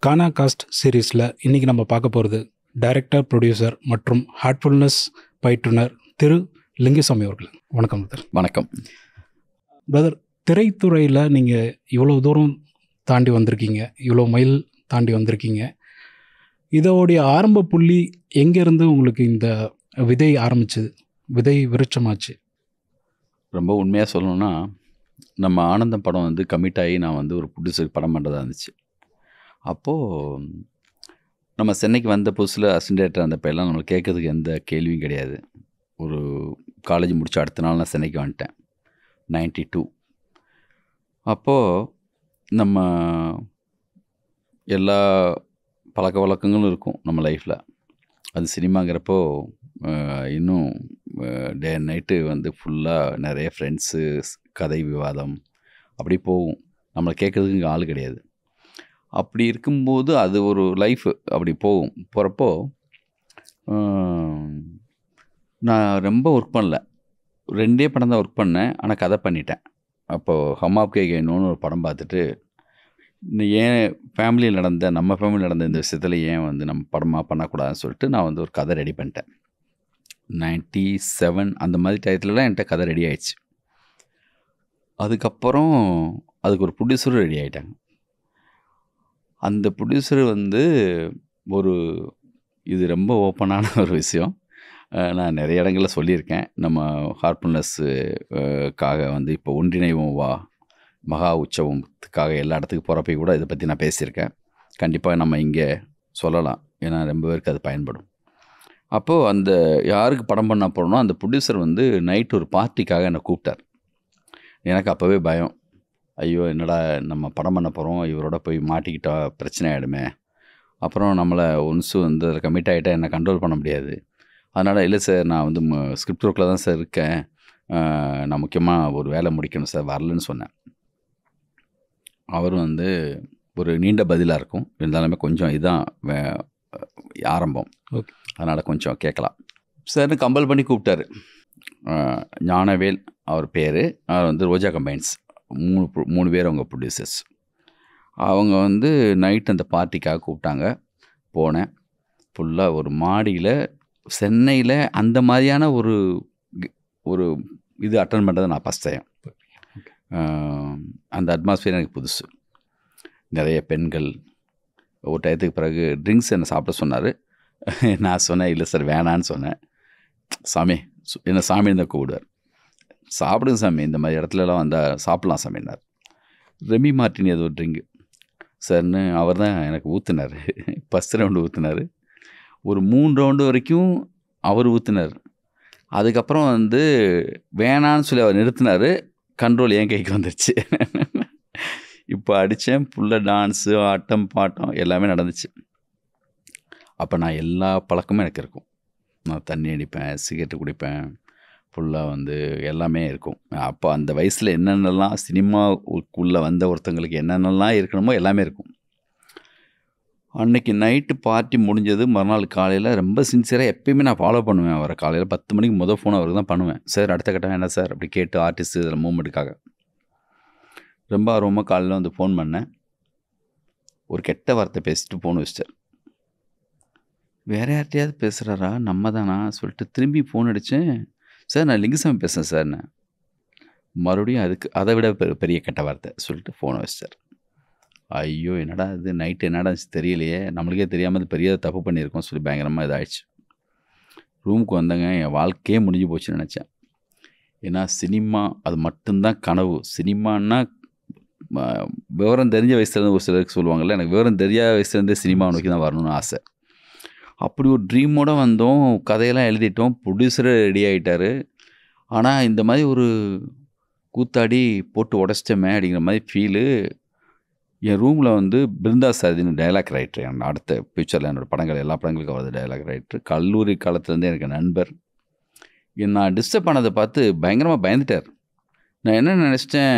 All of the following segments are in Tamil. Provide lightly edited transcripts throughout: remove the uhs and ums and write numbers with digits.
கானா காஸ்ட் சீரீஸில் இன்றைக்கி நம்ம பார்க்க போகிறது டைரக்டர், ப்ரொடியூசர் மற்றும் ஹார்ட்ஃபுல்னஸ் பயிற்றுனர் திரு லிங்குசாமி அவர்கள். வணக்கம் பிரதர். வணக்கம் பிரதர். திரைத்துறையில் நீங்கள் இவ்வளோ தூரம் தாண்டி வந்திருக்கீங்க, இவ்வளோ மைல் தாண்டி வந்திருக்கீங்க. இதோடைய ஆரம்ப புள்ளி எங்கேருந்து உங்களுக்கு இந்த விதை ஆரம்பிச்சது, விதை விருட்சமாச்சு? ரொம்ப உண்மையாக சொல்லணும்னா, நம்ம ஆனந்தம் படம் வந்து கமிட் ஆகி நான் வந்து ஒரு ப்ரொடியூசருக்கு படம் பண்ணுறதா இருந்துச்சு. அப்போது நம்ம சென்னைக்கு வந்த புதுசில் அசிஸ்டன்ட் டைரக்டர் அந்த எல்லாம் நம்மளுக்கு கேட்கறதுக்கு எந்த கேள்வியும் கிடையாது. ஒரு காலேஜ் முடிச்ச அடுத்த நாள் நான் சென்னைக்கு வந்துட்டேன், 92. அப்போது நம்ம எல்லா பழக்க வழக்கங்களும் இருக்கும் நம்ம லைஃப்பில். அது சினிமாங்கிறப்போ இன்னும் டே அண்ட் நைட்டு வந்து ஃபுல்லாக நிறைய ஃப்ரெண்ட்ஸு, கதை விவாதம் அப்படி போகும். நம்மளை கேட்குறதுக்கு இங்கே ஆள் கிடையாது. அப்படி இருக்கும்போது அது ஒரு லைஃப் அப்படி போகிறப்போ நான் ரொம்ப ஒர்க் பண்ணல. 2 படம் தான் ஒர்க் பண்ணேன், ஆனால் கதை பண்ணிட்டேன். அப்போது ஹம் ஆப்கே கேனோன்னு ஒரு படம் பார்த்துட்டு, ஏன் ஃபேமிலியில் நம்ம ஃபேமிலியில் நடந்த இந்த விஷயத்தில் ஏன் வந்து நம்ம படமாக பண்ணக்கூடாதுன்னு சொல்லிட்டு நான் வந்து ஒரு கதை ரெடி பண்ணிட்டேன். 97 அந்த மாதிரி டயத்துலலாம் என்கிட்ட கதை ரெடி ஆயிடுச்சு. அதுக்கப்புறம் அதுக்கு ஒரு ப்ரொடியூசரும் ரெடி ஆகிட்டாங்க. அந்த ப்ரொடியூசர் வந்து இது ரொம்ப ஓப்பனான ஒரு விஷயம். நான் நிறைய இடங்களில் சொல்லியிருக்கேன். நம்ம ஹார்ட்ஃபுல்னஸ்க்காக வந்து இப்போ ஒன்றிணைவோம் வா மகா உற்சவத்துக்காக எல்லா இடத்துக்கு போகிறப்ப கூட இதை பற்றி நான் பேசியிருக்கேன். கண்டிப்பாக நம்ம இங்கே சொல்லலாம், ஏன்னா ரொம்ப பேருக்கு அது பயன்படும். அப்போது அந்த யாருக்கு படம் பண்ண போகிறோன்னா அந்த ப்ரொடியூசர் வந்து நைட் ஒரு பார்ட்டிக்காக என்னை கூப்பிட்டார். எனக்கு அப்போவே பயம். ஐயோ என்னடா நம்ம படம் பண்ண போகிறோம், இவரோட போய் மாட்டிக்கிட்டா பிரச்சனை ஆகிடுமே, அப்புறம் நம்மளை ஒன்ஸு வந்து அதில் கமிட் ஆகிட்டா என்னை கண்ட்ரோல் பண்ண முடியாது. அதனால் இல்லை சார், நான் வந்து ஸ்கிரிப்ட் ஒர்க்கில் தான் சார் இருக்கேன், நான் முக்கியமாக ஒரு வேலை முடிக்கணும் சார், வரலன்னு சொன்னேன். அவர் வந்து ஒரு நீண்ட பதிலாக இருக்கும், இருந்தாலுமே கொஞ்சம் இதுதான் ஆரம்பம், அதனால் கொஞ்சம் கேட்கலாம் சார்னு கம்பல் பண்ணி கூப்பிட்டாரு. ஞானவேல் அவர் பேர். அவர் வந்து ரோஜா கம்பைன்ஸ் 3 பேர் அவங்க ப்ரொடியூசர்ஸ். அவங்க வந்து நைட் அந்த பார்ட்டிக்காக கூப்பிட்டாங்க. போனேன். ஃபுல்லாக ஒரு மாடியில் சென்னையில் அந்த மாதிரியான ஒரு இது அட்டன் பண்ணுறது நான் ஃபஸ்ட் டைம். அந்த அட்மாஸ்பியர் எனக்கு புதுசு. நிறைய பெண்கள். ஒரு டயத்துக்கு பிறகு ட்ரிங்க்ஸ் என்னை சாப்பிட சொன்னார். நான் சொன்னேன் இல்லை சார் வேணான்னு சொன்னேன். சாமி என்ன சாமின்னு தான் கூப்பிடுவார். சாப்பிடுங்க சாமி, இந்த மாதிரி இடத்துலலாம் வந்தால் சாப்பிட்லாம் சாமின்னார். ரெமி மார்டின் ஏதோ ட்ரிங்கு சார்னு அவர் தான் எனக்கு ஊற்றுனார். First round ஊற்றுனார். ஒரு 3 ரவுண்டு வரைக்கும் அவர் ஊற்றுனார். அதுக்கப்புறம் வந்து வேணான்னு சொல்லி அவர் நிறுத்தினார். கண்ட்ரோல் என் கைக்கு வந்துருச்சு. இப்போ அடித்தேன். ஃபுல்லாக டான்ஸு, ஆட்டம் பாட்டம் எல்லாமே நடந்துச்சு. அப்போ நான் எல்லா பழக்கமும் எனக்கு இருக்கும். நான் தண்ணி அடிப்பேன், சிகரெட்டு குடிப்பேன், ஃபுல்லாக வந்து எல்லாமே இருக்கும். அப்போ அந்த வயசில் என்னென்னலாம் சினிமாவுக்குள்ளே வந்த ஒருத்தங்களுக்கு என்னென்னலாம் இருக்கணுமோ எல்லாமே இருக்கும். அன்றைக்கி நைட்டு பார்ட்டி முடிஞ்சது. மறுநாள் காலையில் ரொம்ப சின்சியராக எப்பயுமே நான் ஃபாலோ பண்ணுவேன் அவரை. காலையில் 10 மணிக்கு ஃபோன் அவருக்கு தான் பண்ணுவேன். சார் அடுத்த கட்டம் என்ன சார் அப்படி கேட்டு ஆர்டிஸ்ட் இதில் மூமெண்ட்டுக்காக ரொம்ப ஆர்வமாக காலையில் வந்து ஃபோன் பண்ணேன். ஒரு கெட்ட வார்த்தை பேசிட்டு ஃபோன் வச்சிட்டார். வேறு யார்கிட்டையாவது பேசுகிறாரா, நம்ம தானா சொல்லிட்டு திரும்பி ஃபோன் அடித்தேன். சார் நான் லிங்குசாமி பேசுகிறேன் சார். நான் மறுபடியும் அதை விட பெரிய கெட்ட வார்த்தை சொல்லிட்டு ஃபோனை வச்சிட்டார். ஐயோ என்னடா இது, நைட்டு என்னடா தெரியலையே, நம்மளுக்கே தெரியாமல் அது பெரிய தப்பு பண்ணியிருக்கோம் சொல்லி பயங்கரமாக இதாகிடுச்சு. ரூமுக்கு வந்தேங்க, என் வாழ்க்கையே முடிஞ்சு போச்சுன்னு நினச்சேன். ஏன்னா சினிமா அது மட்டும்தான் கனவு. சினிமான்னா விவரம் தெரிஞ்ச வயசுலேருந்து ஒரு சிலருக்கு சொல்லுவாங்கள்ல, எனக்கு விவரம் தெரியாத வயசுலேருந்தே சினிமா நோக்கி தான் வரணும்னு ஆசை. அப்படி ஒரு ட்ரீமோடு வந்தோம். கதையெல்லாம் எழுதிட்டோம். ப்ரொடியூசரே ரெடி ஆகிட்டார். ஆனால் இந்த மாதிரி ஒரு கூத்தாடி போட்டு உடச்சிட்டோமே அப்படிங்கிற மாதிரி ஃபீலு. என் ரூமில் வந்து பிருந்தா சாரதின்னு டைலாக் ரைட்டர், என் அடுத்த ஃப்யூச்சரில் என்னோடய படங்கள் எல்லா படங்களுக்கும் அவரது டைலாக் ரைட்டர். கல்லூரி காலத்துலேருந்தே எனக்கு நண்பர். நான் டிஸ்டர்ப் ஆனதை பார்த்து பயங்கரமாக பயந்துட்டார். நான் என்ன நினச்சிட்டேன்,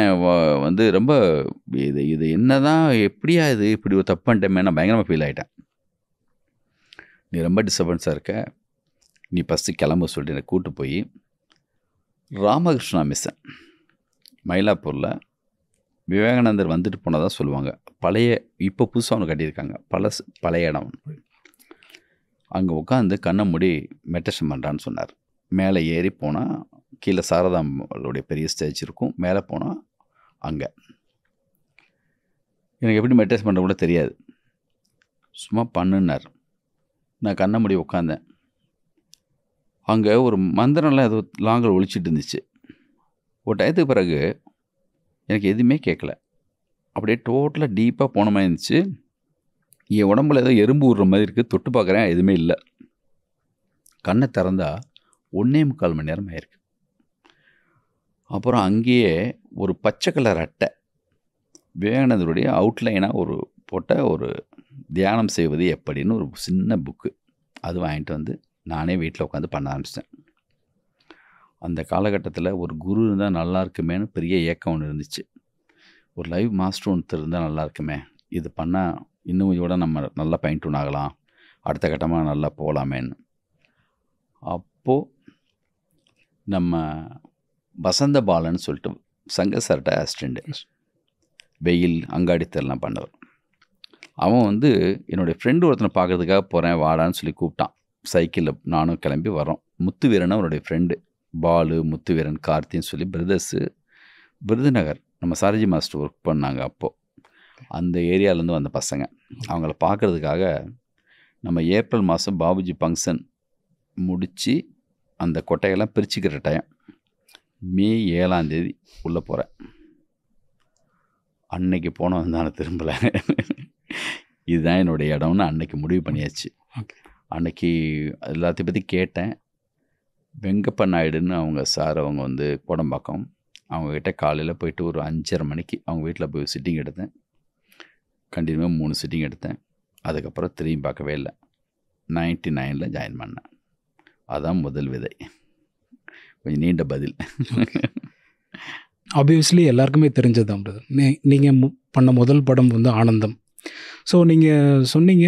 வந்து ரொம்ப இது என்ன தான் எப்படியா இது இப்படி ஒரு தப்பு பண்ணிட்டேமே, நான் பயங்கரமாக ஃபீல் ஆகிட்டேன். நீ ரொம்ப டிஸ்டர்பன்ஸாக இருக்க, நீ ஃபஸ்ட்டு கிளம்ப சொல்லிட்டு என்னை கூப்பிட்டு போய் ராமகிருஷ்ணா மிஷன் மயிலாப்பூரில் விவேகானந்தர் வந்துட்டு போனதாக சொல்லுவாங்க. பழைய இப்போ புதுசாக ஒன்று கட்டியிருக்காங்க, பழைய இடம். அங்கே உட்காந்து கண்ணை மூடி மெடிடேஷன் பண்ணுறான்னு சொன்னார். மேலே ஏறி போனால் கீழே சாரதாம்பளுடைய பெரிய ஸ்டேஜ் இருக்கும், மேலே போனால் அங்கே. எனக்கு எப்படி மெடிடேஷன் பண்ணுற கூட தெரியாது, சும்மா பண்ணுன்னார். நான் கண்ணை மூடி உட்காந்தேன். அங்கே ஒரு மந்திரம்லாம் ஏதோ லாங்கில் ஒழிச்சிட்டு இருந்துச்சு. ஒரு டயத்துக்கு பிறகு எனக்கு எதுவுமே கேட்கல, அப்படியே டோட்டலாக டீப்பாக போன மாதிரி இருந்துச்சு. என் உடம்புல ஏதோ எறும்பு விடுற மாதிரி இருக்குது. தொட்டு பார்க்குறேன், எதுவுமே இல்லை. கண்ணை திறந்தா 1.25 மணி நேரம் ஆயிருக்கு. அப்புறம் அங்கேயே ஒரு பச்சை கலர் அட்டை, விவேகானந்தருடைய அவுட்லைனாக ஒரு போட்ட ஒரு தியானம் செய்வது எப்படின்னு ஒரு சின்ன புக்கு, அது வாங்கிட்டு வந்து நானே வீட்டில் உட்காந்து பண்ண ஆரம்பிச்சிட்டேன். அந்த காலகட்டத்தில் ஒரு குரு இருந்தால் நல்லா இருக்குமேனு பெரிய ஏக்கம் ஒன்று இருந்துச்சு. ஒரு லைவ் மாஸ்டர் ஒருத்தர் இருந்தால் நல்லா இருக்குமே, இது பண்ணால் இன்னும் கூட நம்ம நல்லா பைன் டூன் ஆகலாம், அடுத்த கட்டமாக நல்லா போகலாமேன்னு. அப்போது நம்ம வசந்த பாலன்னு சொல்லிட்டு சங்கர் சார்ட்ட அசிஸ்டண்ட்டு, வெயில் அங்காடித்தெல்லாம் பண்ணவர். அவன் வந்து என்னுடைய ஃப்ரெண்டு ஒருத்தனை பார்க்கறதுக்காக போகிறேன் வாடான்னு சொல்லி கூப்பிட்டான். சைக்கிளில் நானும் கிளம்பி வரோம். முத்துவீரன் அவருடைய ஃப்ரெண்டு, பாலு, முத்துவீரன், கார்த்தின்னு சொல்லி பிரதர்ஸு. விருதுநகர் நம்ம சாரஜி மாஸ்டர் ஒர்க் பண்ணாங்க அப்போது. அந்த ஏரியாவிலேருந்து வந்த பசங்க. அவங்கள பார்க்குறதுக்காக நம்ம ஏப்ரல் மாதம் பாபுஜி ஃபங்க்ஷன் முடித்து அந்த கொட்டையெல்லாம் பிரிச்சுக்கிற டைம், மே 7ஆம் தேதி உள்ளே போகிறேன். அன்னைக்கு போனவன் தானே திரும்பலை. இதுதான் என்னுடைய இடம்னு அன்னைக்கு முடிவு பண்ணியாச்சு. அன்னைக்கு எல்லாத்தையும் பற்றி கேட்டேன். வெங்கப்ப நாயுடுன்னு அவங்க சார், அவங்க வந்து கோடம்பாக்கம். அவங்கக்கிட்ட காலையில் போயிட்டு ஒரு 5:30 மணிக்கு அவங்க வீட்டில் போய் சிட்டிங் எடுத்தேன். கண்டினியூவாக 3 சிட்டிங் எடுத்தேன். அதுக்கப்புறம் திரும்பி பார்க்கவே இல்லை. 99 ஜாயின் பண்ணேன். அதான் முதல் விதை. கொஞ்சம் நீண்ட பதில். ஆப்வியஸ்லி எல்லாருக்குமே தெரிஞ்சது தான் பிரதர். நீங்கள் பண்ண முதல் படம் வந்து ஆனந்தம். ஸோ நீங்கள் சொன்னீங்க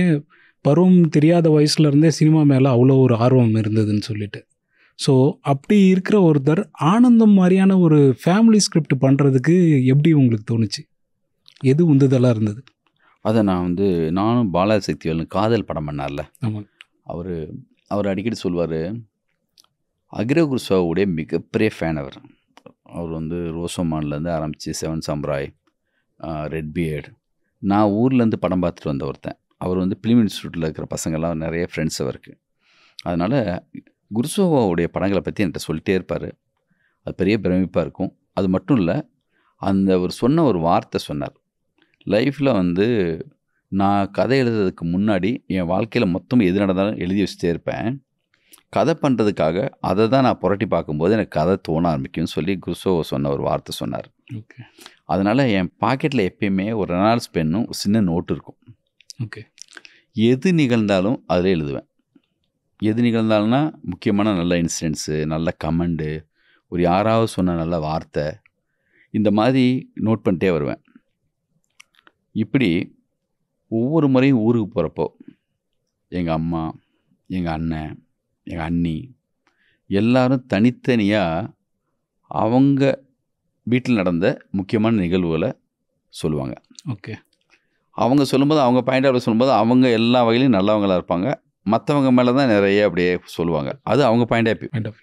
பருவம் தெரியாத வயசுலேருந்தே சினிமா மேலே அவ்வளோ ஒரு ஆர்வம் இருந்ததுன்னு சொல்லிட்டு. ஸோ அப்படி இருக்கிற ஒருத்தர் ஆனந்தம் மாதிரியான ஒரு ஃபேமிலி ஸ்கிரிப்ட் பண்ணுறதுக்கு எப்படி உங்களுக்கு தோணுச்சு? எது உந்துதலாக இருந்தது? அதை நான் வந்து நானும் பாலாஜி சக்திவேலன் காதல் படம் பண்ணார்ல, ஆமாம். அவர் அடிக்கடி சொல்வார், அக்ரகுருசாவுடைய மிகப்பெரிய ஃபேன் அவர். அவர் வந்து ரோசோமான்லேருந்து ஆரம்பித்து 7 சாம்ராய், ரெட் பியர்டு. நான் ஊர்லேருந்து படம் பார்த்துட்டு வந்த ஒருத்தன். அவர் வந்து ஃபிலிம் இன்ஸ்டியூட்டில் இருக்கிற பசங்கள்லாம் நிறைய ஃப்ரெண்ட்ஸ் அவருக்கு. அதனால் குருசோவாவுடைய படங்களை பற்றி என்கிட்ட சொல்லிட்டே இருப்பார். அது பெரிய பிரமிப்பாக இருக்கும். அது மட்டும் இல்லை, அவர் சொன்ன ஒரு வார்த்தை சொன்னார். லைஃப்பில் வந்து நான் கதை எழுதுறதுக்கு முன்னாடி என் வாழ்க்கையில் மொத்தம் எது நடந்தாலும் எழுதி வச்சுட்டே இருப்பேன். கதை பண்ணுறதுக்காக அதை தான் நான் புரட்டி பார்க்கும்போது எனக்கு கதை தோண ஆரம்பிக்கும்னு சொல்லி குருசோவா சொன்ன ஒரு வார்த்தை சொன்னார். ஓகே. அதனால் என் பாக்கெட்டில் எப்பயுமே ஒரு ரெனால்ட்ஸ் பென்னும் சின்ன நோட்டு இருக்கும். ஓகே. எது நிகழ்ந்தாலும் அதில் எழுதுவேன். எது நிகழ்ந்தாலும்னா முக்கியமான நல்ல இன்சிடென்ட்ஸு, நல்ல கமெண்டு, ஒரு யாராவது சொன்ன நல்ல வார்த்தை, இந்த மாதிரி நோட் பண்ணிட்டே வருவேன். இப்படி ஒவ்வொரு முறையும் ஊருக்கு போகிறப்போ எங்கள் அம்மா, எங்கள் அண்ணன், எங்கள் அண்ணி எல்லாரும் தனித்தனியாக அவங்க வீட்டில் நடந்த முக்கியமான நிகழ்வுகளை சொல்லுவாங்க. ஓகே. அவங்க சொல்லும்போது, அவங்க பாயிண்ட் ஆஃப் சொல்லும்போது அவங்க எல்லா வகையிலையும் நல்லவங்களாக இருப்பாங்க. மற்றவங்க மேலே தான் நிறைய அப்படியே சொல்லுவாங்க. அது அவங்க பாயிண்ட் ஆஃப் வியூ.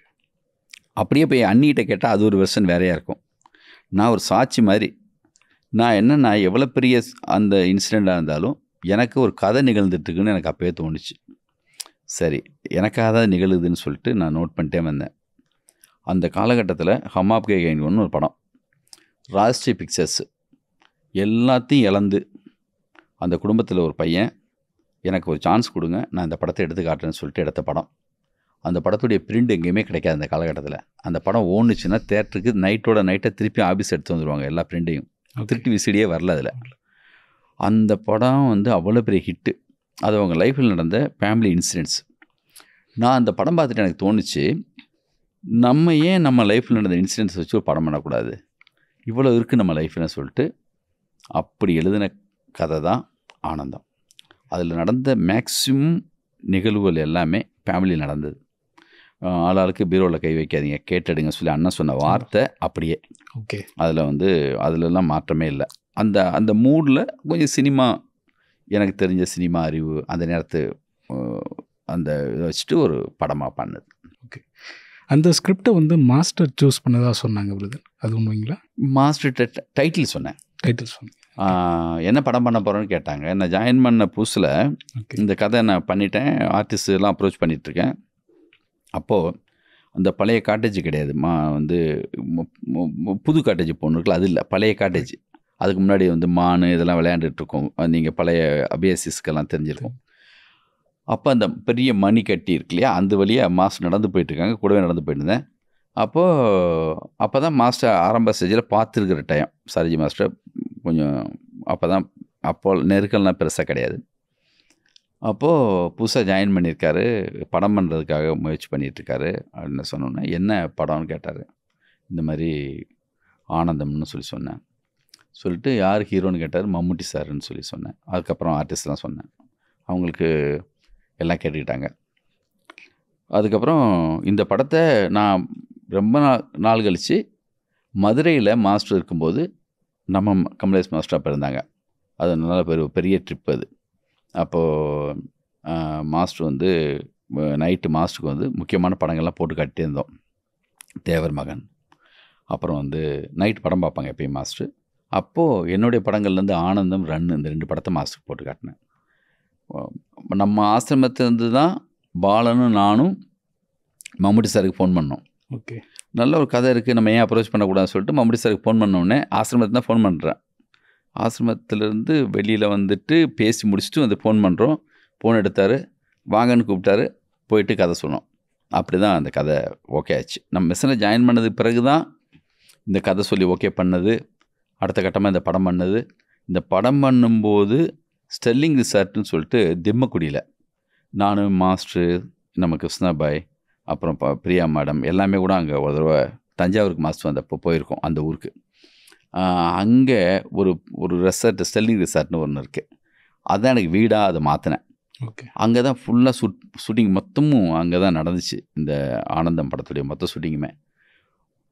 அப்படியே போய் அண்ணிகிட்ட கேட்டால் அது ஒரு வெர்ஷன் வேறையாக இருக்கும். நான் ஒரு சாட்சி மாதிரி. நான் எவ்வளோ பெரிய அந்த இன்சிடெண்ட்டாக இருந்தாலும் எனக்கு ஒரு கதை நிகழ்ந்துட்டுருக்குன்னு எனக்கு அப்போயே தோணுச்சு. சரி, எனக்காக தான் நிகழுதுன்னு சொல்லிட்டு நான் நோட் பண்ணிட்டே வந்தேன். அந்த காலகட்டத்தில் ஹம் ஆப்கே கெயின்னு ஒரு படம், ராஷ்ட்ரிய பிக்சர்ஸ் எல்லாத்தையும் இழந்து அந்த குடும்பத்தில் ஒரு பையன், எனக்கு ஒரு சான்ஸ் கொடுங்க, நான் இந்த படத்தை எடுத்து காட்டுறேன்னு சொல்லிட்டு எடுத்த படம். அந்த படத்துடைய பிரிண்ட் எங்கேயுமே கிடைக்காது அந்த காலகட்டத்தில். அந்த படம் ஓடுச்சுன்னா தேட்டருக்கு நைட்டோட நைட்டை திருப்பி ஆஃபீஸ் எடுத்து வந்துடுவாங்க எல்லா பிரிண்ட்டையும். திருப்பி விசிடியே வரல அதில். அந்த படம் வந்து அவ்வளோ பெரிய ஹிட்டு. அது அவங்க லைஃப்பில் நடந்த ஃபேமிலி இன்சிடென்ட்ஸ். நான் அந்த படம் பார்த்துட்டு எனக்கு தோணுச்சு, நம்ம ஏன் நம்ம லைஃப்பில் நடந்த இன்சிடென்ட்ஸ் வச்சு ஒரு படம் பண்ணக்கூடாது, இவ்வளோ இருக்குது நம்ம லைஃப்னு சொல்லிட்டு அப்படி எழுதின கதை தான் ஆனந்தம். அதில் நடந்த மேக்ஸிமம் நிகழ்வுகள் எல்லாமே ஃபேமிலியில் நடந்தது. ஆளாளுக்கு பீரோவில் கை வைக்காதீங்க, கேட்டெடுங்க சொல்லி அண்ணன் சொன்ன வார்த்தை அப்படியே. ஓகே. அதில் வந்து அதிலெல்லாம் மாற்றமே இல்லை. அந்த அந்த மூடில் கொஞ்சம் சினிமா, எனக்கு தெரிஞ்ச சினிமா அறிவு அந்த நேரத்து அந்த இதை வச்சுட்டு ஒரு படமாக பண்ணது. ஓகே. அந்த ஸ்கிரிப்டை வந்து மாஸ்டர் சூஸ் பண்ணதாக சொன்னாங்க பிரதர், அது உண்மைங்களா? மாஸ்டர் டைட்டில் சொன்னேன். டைட்டில் சொன்னேன். என்ன படம் பண்ண போகிறேன்னு கேட்டாங்க. நான் ஜாயின் பண்ண புதுசில் இந்த கதை நான் பண்ணிட்டேன், ஆர்டிஸ்ட்லாம் அப்ரோச் பண்ணிகிட்ருக்கேன். அப்போது அந்த பழைய காட்டேஜ் கிடையாது, வந்து புது காட்டேஜ் பொண்ணு இருக்குல்ல, அது இல்லை, பழைய காட்டேஜ். அதுக்கு முன்னாடி வந்து மான் இதெல்லாம் விளையாண்டுட்ருக்கோம், நீங்கள் பழைய அபியாசிஸ்க்கெல்லாம் தெரிஞ்சிருக்கோம். அப்போ அந்த பெரிய மணி கட்டி இருக்கு இல்லையா, அந்த வழியாக மாஸ்டர் நடந்து போயிட்டுருக்காங்க, கூடவே நடந்து போயிட்டுருந்தேன். அப்போ தான் மாஸ்டர் ஆரம்ப ஸ்டேஜில் பார்த்துருக்கிற டைம் சாரிஜி மாஸ்டர் கொஞ்சம். அப்போ நெருக்கல்லாம் பெருசாக கிடையாது. அப்போது புதுசாக ஜாயின் பண்ணியிருக்காரு, படம் பண்ணுறதுக்காக முயற்சி பண்ணிகிட்ருக்காரு அப்படின்னு சொன்னோன்னே, என்ன படம்னு கேட்டார். இந்த மாதிரி ஆனந்தம்னு சொல்லி சொன்னேன். சொல்லிட்டு யார் ஹீரோன்னு கேட்டார். மம்முட்டி சார்ன்னு சொல்லி சொன்னேன். அதுக்கப்புறம் ஆர்டிஸ்ட்லாம் சொன்னேன், அவங்களுக்கு எல்லாம் கேட்டுக்கிட்டாங்க. அதுக்கப்புறம் இந்த படத்தை நான் ரொம்ப நாள் கழித்து மதுரையில் மாஸ்டர் இருக்கும்போது, நம்ம கமலேஷ் மாஸ்டர் அப்போ இருந்தாங்க, அது நல்ல பெரிய ட்ரிப் அது. அப்போது மாஸ்டர் வந்து நைட்டு மாஸ்டருக்கு வந்து முக்கியமான படங்கள்லாம் போட்டு காட்டிகிட்டே இருந்தோம். தேவர் மகன், அப்புறம் வந்து நைட் படம் பார்ப்பாங்க எப்பயும் மாஸ்டர். அப்போது என்னுடைய படங்கள்லேருந்து ஆனந்தம், ரன், இந்த 2 படத்தை மாஸ்டருக்கு போட்டு காட்டினேன். நம்ம ஆசிரமத்திலேருந்து தான் பாலனும் நானும் மம்முட்டி சாருக்கு ஃபோன் பண்ணோம். ஓகே. நல்ல ஒரு கதை இருக்குது, நம்ம ஏன் அப்ரோச் பண்ணக்கூடாதுன்னு சொல்லிட்டு மம்முட்டி சாருக்கு ஃபோன் பண்ணோடனே ஆசிரமத்தில் தான் ஃபோன் பண்ணுறேன். ஆசிரமத்திலேருந்து வெளியில் வந்துட்டு பேசி முடிச்சுட்டு வந்து ஃபோன் பண்ணுறோம். ஃபோன் எடுத்தார், வாங்கன்னு கூப்பிட்டாரு, போயிட்டு கதை சொன்னோம். அப்படி தான் அந்த கதை ஓகே ஆச்சு. நம்ம மெஸ்ஸில் ஜாயின் பண்ணதுக்கு பிறகு தான் இந்த கதை சொல்லி ஓகே பண்ணது. அடுத்த கட்டமாக இந்த படம் பண்ணது. இந்த படம் பண்ணும்போது ஸ்டெர்லிங் ரிசார்ட்னு சொல்லிட்டு திம்மக்குடியில் நான், மாஸ்டரு, நம்ம கிருஷ்ணாபாய், அப்புறம் பிரியா மேடம் எல்லாமே கூட அங்கே ஒரு தடவை தஞ்சாவூருக்கு மாஸ்டர் வந்தப்போ போயிருக்கோம் அந்த ஊருக்கு. அங்கே ஒரு ரெசார்ட், ஸ்டெர்லிங் ரிசார்ட்னு ஒன்று இருக்குது. அதுதான் எனக்கு வீடாக அதை மாற்றினேன். ஓகே. அங்கே தான் ஃபுல்லாக ஷூட்டிங் மொத்தமும் அங்கே தான் நடந்துச்சு. இந்த ஆனந்தம் படத்துடைய மொத்த ஷூட்டிங்குமே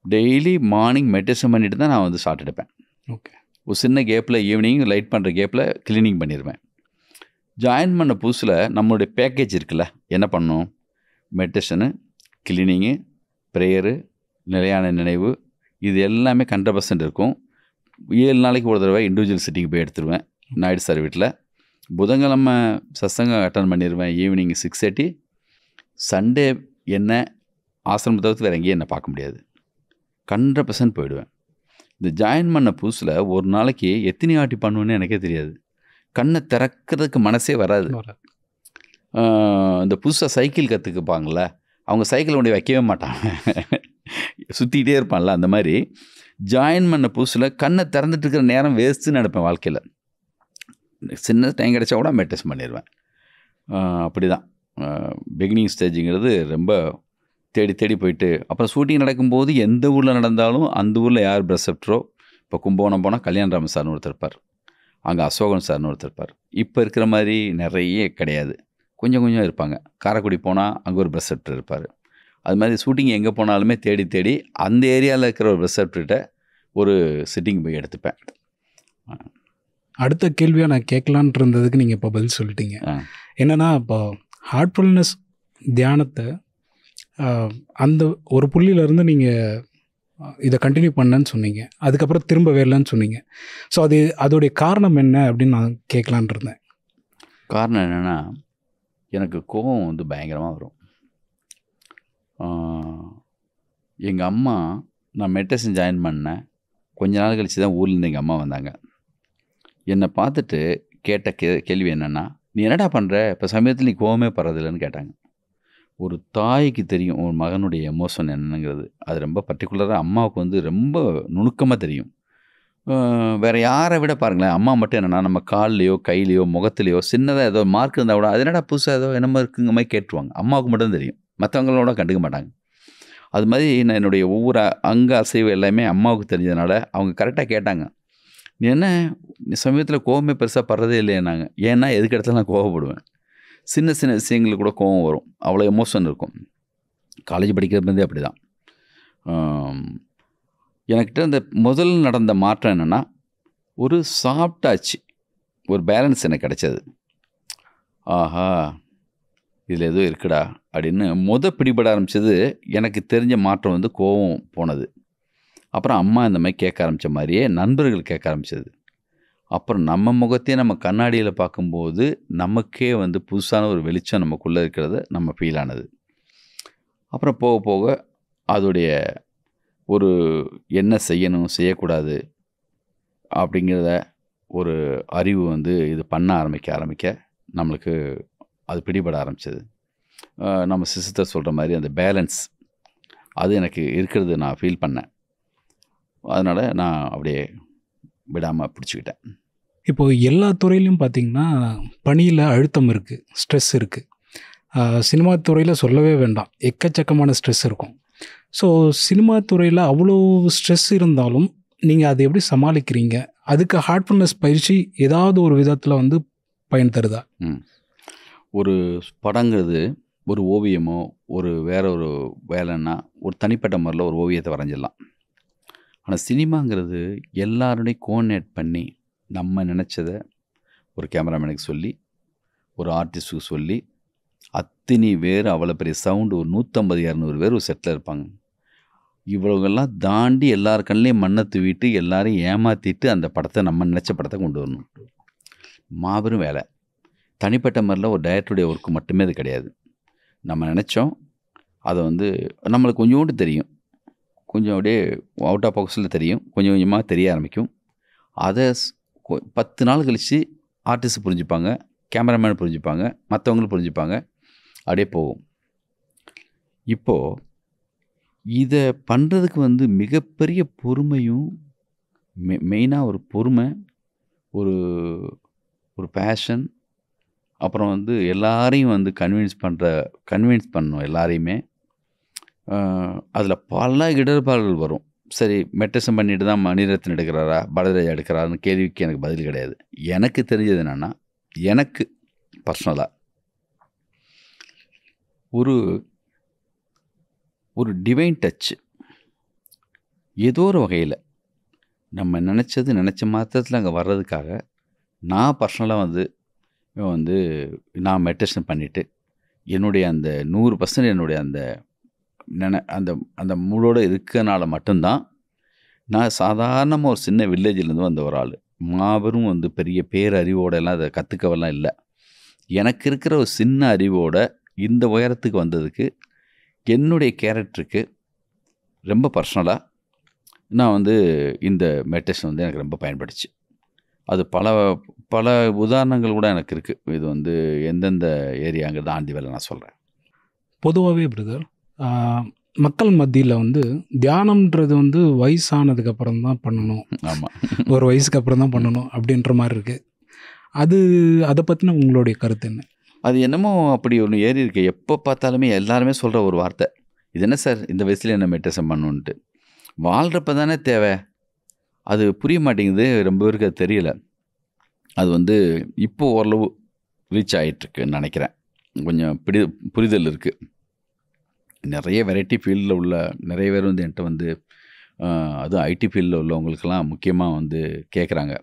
டெய்லி மார்னிங் மெடிடேஷன் பண்ணிட்டு தான் நான் வந்து ஷாட் எடுப்பேன். ஓகே. ஒரு சின்ன கேப்பில் ஈவினிங் லைட் பண்ணுற கேப்பில் க்ளீனிங் பண்ணிடுவேன். ஜாயின் பண்ண புதுசில் நம்மளுடைய பேக்கேஜ் இருக்குல்ல, என்ன பண்ணணும், மெடிடேஷனு, க்ளீனிங்கு, ப்ரேயரு, நிலையான நினைவு, இது எல்லாமே 100% இருக்கும். 7 நாளைக்கு ஒரு தடவை இண்டிவிஜுவல் சிட்டிங் போய் எடுத்துருவேன் நாயுடு சார் வீட்டில். புதன்கிழமை சத்சங்கம் அட்டன் பண்ணிடுவேன் ஈவினிங் 6:30. சண்டே என்ன ஆசிரமத்தை தவிர்த்து வேறு எங்கேயும் என்னை பார்க்க முடியாது, 100% போயிடுவேன். இந்த ஜாயின் பண்ண புதுசில் ஒரு நாளைக்கு எத்தனை வாட்டி பண்ணுவேன்னு எனக்கே தெரியாது. கண்ணை திறக்கிறதுக்கு மனசே வராது. இந்த புதுசாக சைக்கிள் கற்றுக்குப்பாங்கள, அவங்க சைக்கிள் கொண்டு வைக்கவே மாட்டாங்க, சுற்றிக்கிட்டே இருப்பான்ல. அந்த மாதிரி ஜாயின் பண்ண புதுசில் கண்ணை திறந்துட்டு இருக்கிற நேரம் வேஸ்ட்டுன்னு நினைப்பேன் வாழ்க்கையில். சின்ன டைம் கிடைச்சா கூட மெடிடேஷன் பண்ணிடுவேன். அப்படி தான் பிகினிங் ஸ்டேஜுங்கிறது ரொம்ப தேடி தேடி போயிட்டு, அப்புறம் ஷூட்டிங் நடக்கும்போது எந்த ஊரில் நடந்தாலும் அந்த ஊரில் யார் பிரசப்டரோ, இப்போ கும்பகோணம் போனால் கல்யாணராமன் சார்னு ஒருத்தர் இருப்பார், அங்கே அசோகன் சார்னு ஒருத்தர் இருப்பார். இப்போ இருக்கிற மாதிரி நிறைய கிடையாது, கொஞ்சம் கொஞ்சம் இருப்பாங்க. காரைக்குடி போனால் அங்கே ஒரு பிரசப்டர் இருப்பார். அது மாதிரி ஷூட்டிங் எங்கே போனாலுமே தேடி தேடி அந்த ஏரியாவில் இருக்கிற ஒரு பிரசப்டர்கிட்ட ஒரு சிட்டிங் போய் எடுத்துப்பேன். அடுத்த கேள்வியாக நான் கேட்கலான்ட்டு இருந்ததுக்கு நீங்கள் இப்போ பதில் சொல்லிட்டீங்க. என்னென்னா, இப்போ ஹார்ட்ஃபுல்னஸ் தியானத்தை அந்த ஒரு புள்ளியிலேருந்து நீங்கள் இதை கண்டினியூ பண்ணேன்னு சொன்னீங்க, அதுக்கப்புறம் திரும்ப வரலன்னு சொன்னீங்க. ஸோ அதோடைய காரணம் என்ன அப்படின்னு நான் கேட்கலான் இருந்தேன். காரணம் என்னென்னா, எனக்கு கோபம் வந்து பயங்கரமாக வரும். எங்கள் அம்மா, நான் மெடிடேஷன் ஜாயின் பண்ணேன், கொஞ்ச நாள் கழித்து தான் ஊர்லேருந்து எங்கள் அம்மா வந்தாங்க. என்னை பார்த்துட்டு கேட்ட கேள்வி என்னென்னா, நீ என்னடா பண்ணுற, இப்போ சமயத்தில் நீ கோவமே படுறதில்லைன்னு கேட்டாங்க. ஒரு தாய்க்கு தெரியும் ஒரு மகனுடைய எமோஷன் என்னங்கிறது. அது ரொம்ப பர்டிகுலராக அம்மாவுக்கு வந்து ரொம்ப நுணுக்கமாக தெரியும். வேறு யாரை விட பாருங்களேன், அம்மா மட்டும் என்னென்னா, நம்ம கால்லையோ கையிலையோ முகத்துலையோ சின்னதாக ஏதோ மார்க் இருந்தால் கூட அது என்னடா புதுசாக ஏதோ என்னமோ இருக்குங்க மாதிரி கேட்டுருவாங்க. அம்மாவுக்கு மட்டும் தெரியும், மற்றவங்களோட கண்டுக்க மாட்டாங்க. அது மாதிரி நான் என்னுடைய ஒவ்வொரு அங்க அசைவு எல்லாமே அம்மாவுக்கு தெரிஞ்சதுனால அவங்க கரெக்டாக கேட்டாங்க, நீ என்ன சமயத்தில் கோவமே பெருசாக படுறதே இல்லைன்னாங்க. ஏன்னா எதுக்கு இடத்துல நான் கோவப்படுவேன், சின்ன சின்ன விஷயங்களுக்கு கூட கோவம் வரும், அவ்வளோ எமோஷன் இருக்கும். காலேஜ் படிக்கிறதுலேருந்தே அப்படி தான். எனக்கிட்ட இந்த முதல் நடந்த மாற்றம் என்னென்னா, ஒரு சாஃப்டாச்சு, ஒரு பேலன்ஸ் எனக்கு கிடைச்சது. ஆஹா, இதில் ஏதோ இருக்குடா அப்படின்னு பிடிபட ஆரம்பித்தது. எனக்கு தெரிஞ்ச மாற்றம் வந்து கோவம் போனது. அப்புறம் அம்மா இந்த மாதிரி கேட்க ஆரம்பித்த மாதிரியே நண்பர்கள் கேட்க ஆரம்பித்தது. அப்புறம் நம்ம முகத்தையே நம்ம கண்ணாடியில் பார்க்கும்போது நமக்கே வந்து புதுசான ஒரு வெளிச்சம் நமக்குள்ளே இருக்கிறத நம்ம ஃபீல் ஆனது. அப்புறம் போக போக அதோடைய ஒரு என்ன செய்யணும் செய்யக்கூடாது அப்படிங்கிறத ஒரு அறிவு வந்து இது பண்ண ஆரம்பிக்க நம்மளுக்கு அது பிடிபட ஆரம்பிச்சது. நம்ம சிஸ்டர் சொல்கிற மாதிரி அந்த பேலன்ஸ் அது எனக்கு இருக்கிறது நான் ஃபீல் பண்ணேன். அதனால் நான் அப்படியே விடாமல் பிடிச்சிக்கிட்டேன். இப்போது எல்லா துறையிலையும் பார்த்திங்கன்னா பணியில் அழுத்தம் இருக்குது, ஸ்ட்ரெஸ் இருக்குது. சினிமா துறையில் சொல்லவே வேண்டாம், எக்கச்சக்கமான ஸ்ட்ரெஸ் இருக்கும். ஸோ சினிமா துறையில் அவ்வளோ ஸ்ட்ரெஸ் இருந்தாலும் நீங்கள் அதை எப்படி சமாளிக்கிறீங்க? அதுக்கு ஹார்ட்ஃபுல்னஸ் பயிற்சி ஏதாவது ஒரு விதத்தில் வந்து பயன் தருதா? ஒரு படங்கிறது ஒரு ஓவியமோ ஒரு வேற ஒரு வேலைன்னா ஒரு தனிப்பட்ட முறையில் ஒரு ஓவியத்தை வரைஞ்சிடலாம். ஆனால் சினிமாங்கிறது எல்லாருடையும் கோஆர்டினேட் பண்ணி நம்ம நினச்சதை ஒரு கேமராமேனுக்கு சொல்லி ஒரு ஆர்டிஸ்ட்டுக்கு சொல்லி அத்தனை பேர் அவ்வளோ பெரிய சவுண்டு ஒரு 150-200 பேர் ஒரு செட்டில் இருப்பாங்க. இவ்வளோங்கெல்லாம் தாண்டி எல்லார் கண்ணிலையும் மண்ணை தூவிட்டு எல்லாரையும் ஏமாற்றிட்டு அந்த படத்தை நம்ம நினச்ச படத்தை கொண்டு வரணும். மாபெரும் வேலை. தனிப்பட்ட முறையில் ஒரு டைரக்டருடைய ஒர்க்கு மட்டுமே அது கிடையாது. நம்ம நினச்சோம், அதை வந்து நம்மளுக்கு கொஞ்சோண்டு தெரியும், கொஞ்சம் அப்படியே அவுட் ஆஃப் பாக்ஸில் தெரியும், கொஞ்சம் கொஞ்சமாக தெரிய ஆரம்பிக்கும். அதை 10 நாள் கழித்து ஆர்டிஸ்ட் புரிஞ்சுப்பாங்க, கேமராமேன் புரிஞ்சுப்பாங்க, மற்றவங்களும் புரிஞ்சுப்பாங்க, அப்படியே போகும். இப்போது இதை பண்ணுறதுக்கு வந்து மிகப்பெரிய பொறுமையும் மெயினாக ஒரு பொறுமை, ஒரு ஒரு பேஷன், அப்புறம் வந்து எல்லாரையும் வந்து கன்வின்ஸ் பண்ணணும் எல்லாரையுமே. அதில் பல இடர்பாடுகள் வரும். சரி, மெடிடேஷன் பண்ணிட்டு தான் மணிரத்னம் எடுக்கிறாரா பாரதிராஜா எடுக்கிறாருன்னு கேள்விக்கு எனக்கு பதில் கிடையாது. எனக்கு தெரிஞ்சது என்னென்னா, எனக்கு பர்சனலாக ஒரு டிவைன் டச்சு ஏதோ ஒரு வகையில் நம்ம நினச்ச மாத்திரத்தில் அங்கே வர்றதுக்காக நான் பர்சனலாக வந்து நான் மெடிடேஷன் பண்ணிவிட்டு என்னுடைய அந்த 100% என்னுடைய அந்த அந்த அந்த மூடோடு இருக்கிறனால மட்டும்தான் நான் சாதாரணமாக ஒரு சின்ன வில்லேஜிலேருந்து வந்த ஒரு ஆள். மாபெரும் வந்து பெரிய பேரறிவோடெல்லாம் அதை கற்றுக்கவெல்லாம் இல்லை. எனக்கு இருக்கிற ஒரு சின்ன அறிவோட இந்த உயரத்துக்கு வந்ததுக்கு என்னுடைய கேரக்டருக்கு ரொம்ப பர்சனலாக நான் வந்து இந்த மெடிடேஷன் வந்து எனக்கு ரொம்ப பயன்படுச்சு. அது பல உதாரணங்கள் கூட எனக்கு இருக்குது. இது வந்து எந்தெந்த ஏரியாங்கிறத ஆண்டி வேலை நான் சொல்கிறேன். பொதுவாகவே பிரதர், மக்கள் மத்தியில் வந்து தியானம்ன்றது வந்து வயசானதுக்கப்புறம் தான் பண்ணணும், ஆமாம், ஒரு வயசுக்கு அப்புறம் தான் பண்ணணும் அப்படின்ற மாதிரி இருக்குது. அதை பற்றின உங்களுடைய கருத்து என்ன? அது என்னமோ அப்படி ஒன்று ஏறி இருக்கு. எப்போ பார்த்தாலுமே எல்லாருமே சொல்கிற ஒரு வார்த்தை, இது என்ன சார் இந்த வயசுல என்ன மெடிடேஷன் பண்ணணுன்ட்டு. வாழ்கிறப்ப தானே தேவை. அது புரிய மாட்டேங்குது, ரொம்ப பேருக்கு அது தெரியல. அது வந்து இப்போது ஓரளவு ரீச் ஆகிட்டுருக்குன்னு நினைக்கிறேன். கொஞ்சம் புரிதல் இருக்குது. நிறைய வெரைட்டி ஃபீல்டில் உள்ள நிறைய பேர் வந்து என்கிட்ட வந்து அதுவும் ஐடி ஃபீல்டில் உள்ளவங்களுக்கெல்லாம் முக்கியமாக வந்து கேட்குறாங்க,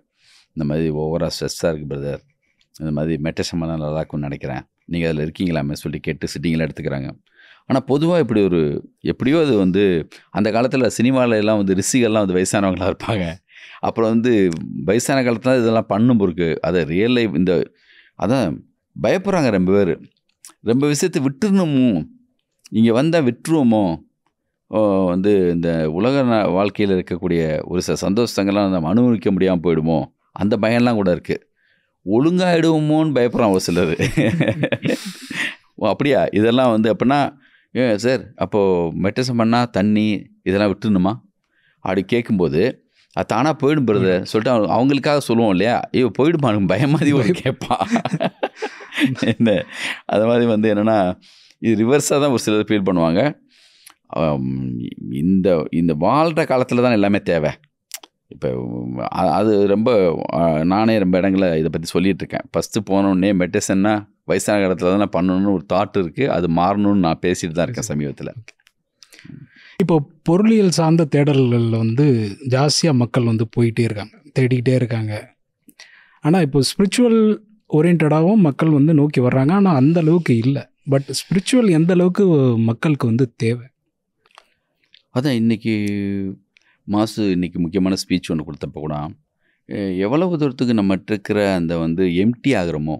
இந்த மாதிரி ஓவராக ஸ்ட்ரெஸ்ஸாக இருக்குது பிரதர், இந்த மாதிரி மெடிடேஷன் பண்ணால் நல்லா இருக்கும்னு நினைக்கிறேன், நீங்கள் அதில் இருக்கீங்களாமே சொல்லி கேட்டு சிட்டிங்கெலாம் எடுத்துக்கிறாங்க. ஆனால் பொதுவாக இப்படி ஒரு எப்படியோ அது வந்து அந்த காலத்தில் சினிமாவில் எல்லாம் வந்து ரிஷிகள்லாம் வந்து வயசானவங்களாக இருப்பாங்க. அப்புறம் வந்து வயசான காலத்தில் இதெல்லாம் பண்ணும் பொருக்கு அதை ரியல் லைஃப் அதான் பயப்படுறாங்க ரொம்ப பேர். ரொம்ப விஷயத்தை விட்டுருணுமோ, இங்கே வந்தால் விட்டுருவோமோ, வந்து இந்த உலக வாழ்க்கையில் இருக்கக்கூடிய ஒரு சில சந்தோஷங்கள்லாம் நம்ம அனுபவிக்க முடியாமல் போயிடுமோ, அந்த பயம்லாம் கூட இருக்குது. ஒழுங்காகிடுவோமோன்னு பயப்படுறான் ஒரு சிலர். அப்படியா, இதெல்லாம் வந்து அப்படின்னா சார் அப்போது மெடிடேஷன் பண்ணால் தண்ணி இதெல்லாம் விட்டுணுமா அப்படி கேட்கும்போது அது தானாக போயிடும் பிரதர் சொல்லிட்டு அவங்களுக்காக சொல்லுவோம் இல்லையா, ஐயோ போயிடுமா பயம் மாதிரி ஒரு கேட்பான். என்ன அது மாதிரி வந்து என்னென்னா இது ரிவர்ஸாக தான் ஒரு சிலர் ஃபீல் பண்ணுவாங்க. இந்த வாழ்கிற காலத்தில் தான் எல்லாமே தேவை. இப்போ அது ரொம்ப நானே ரொம்ப இடங்களில் இதை பற்றி சொல்லிகிட்ருக்கேன். ஃபஸ்ட்டு போனோடனே மெடிடேஷன்னா வயசான காலத்தில் தான் நான் பண்ணணும்னு ஒரு தாட் இருக்குது. அது மாறணும்னு நான் பேசிட்டு தான் இருக்கேன் சமீபத்தில். இப்போ பொருளியல் சார்ந்த தேடல்களில் வந்து ஜாஸ்தியாக மக்கள் வந்து போயிட்டே இருக்காங்க, தேடிக்கிட்டே இருக்காங்க. ஆனால் இப்போ ஸ்பிரிச்சுவல் ஓரியன்டாகவும் மக்கள் வந்து நோக்கி வர்றாங்க. ஆனால் அந்த அளவுக்கு இல்லை. பட் ஸ்பிரிச்சுவல் எந்த அளவுக்கு மக்களுக்கு வந்து தேவை? அதான் இன்றைக்கி இன்றைக்கி முக்கியமான ஸ்பீச் ஒன்று கொடுத்தப்போ கூட எவ்வளவு தூரத்துக்கு நம்மகிட்ட இருக்கிற அந்த வந்து எம்டி ஆகிறோமோ,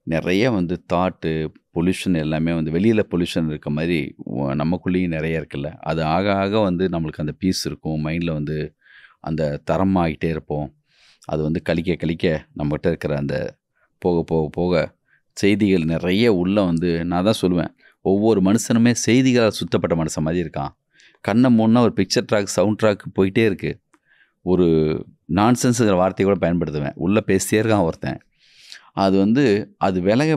நிறைய வந்து தாட்டு பொல்யூஷன் எல்லாமே வந்து வெளியில் பொல்யூஷன் இருக்க மாதிரி நமக்குள்ளேயும் நிறைய இருக்குல்ல. அது ஆக ஆக வந்து நம்மளுக்கு அந்த பீஸ் இருக்கும், மைண்டில் வந்து அந்த தரமாகிட்டே இருப்போம். அது வந்து கழிக்க நம்மகிட்ட இருக்கிற அந்த போக போக போக செய்திகள் நிறைய உள்ளே வந்து நான் தான் சொல்லுவேன், ஒவ்வொரு மனுஷனுமே செய்திகளால் சுத்தப்பட்ட மனுஷன் மாதிரி இருக்கான். கண்ணை மூணுனா ஒரு பிக்சர் ட்ராக், சவுண்ட் ட்ராக் போயிட்டே இருக்குது. ஒரு நான்சென்ஸுங்கிற வார்த்தையை கூட பயன்படுத்துவேன், உள்ளே பேசிட்டே இருக்கான் ஒருத்தன். அது வந்து அது விலக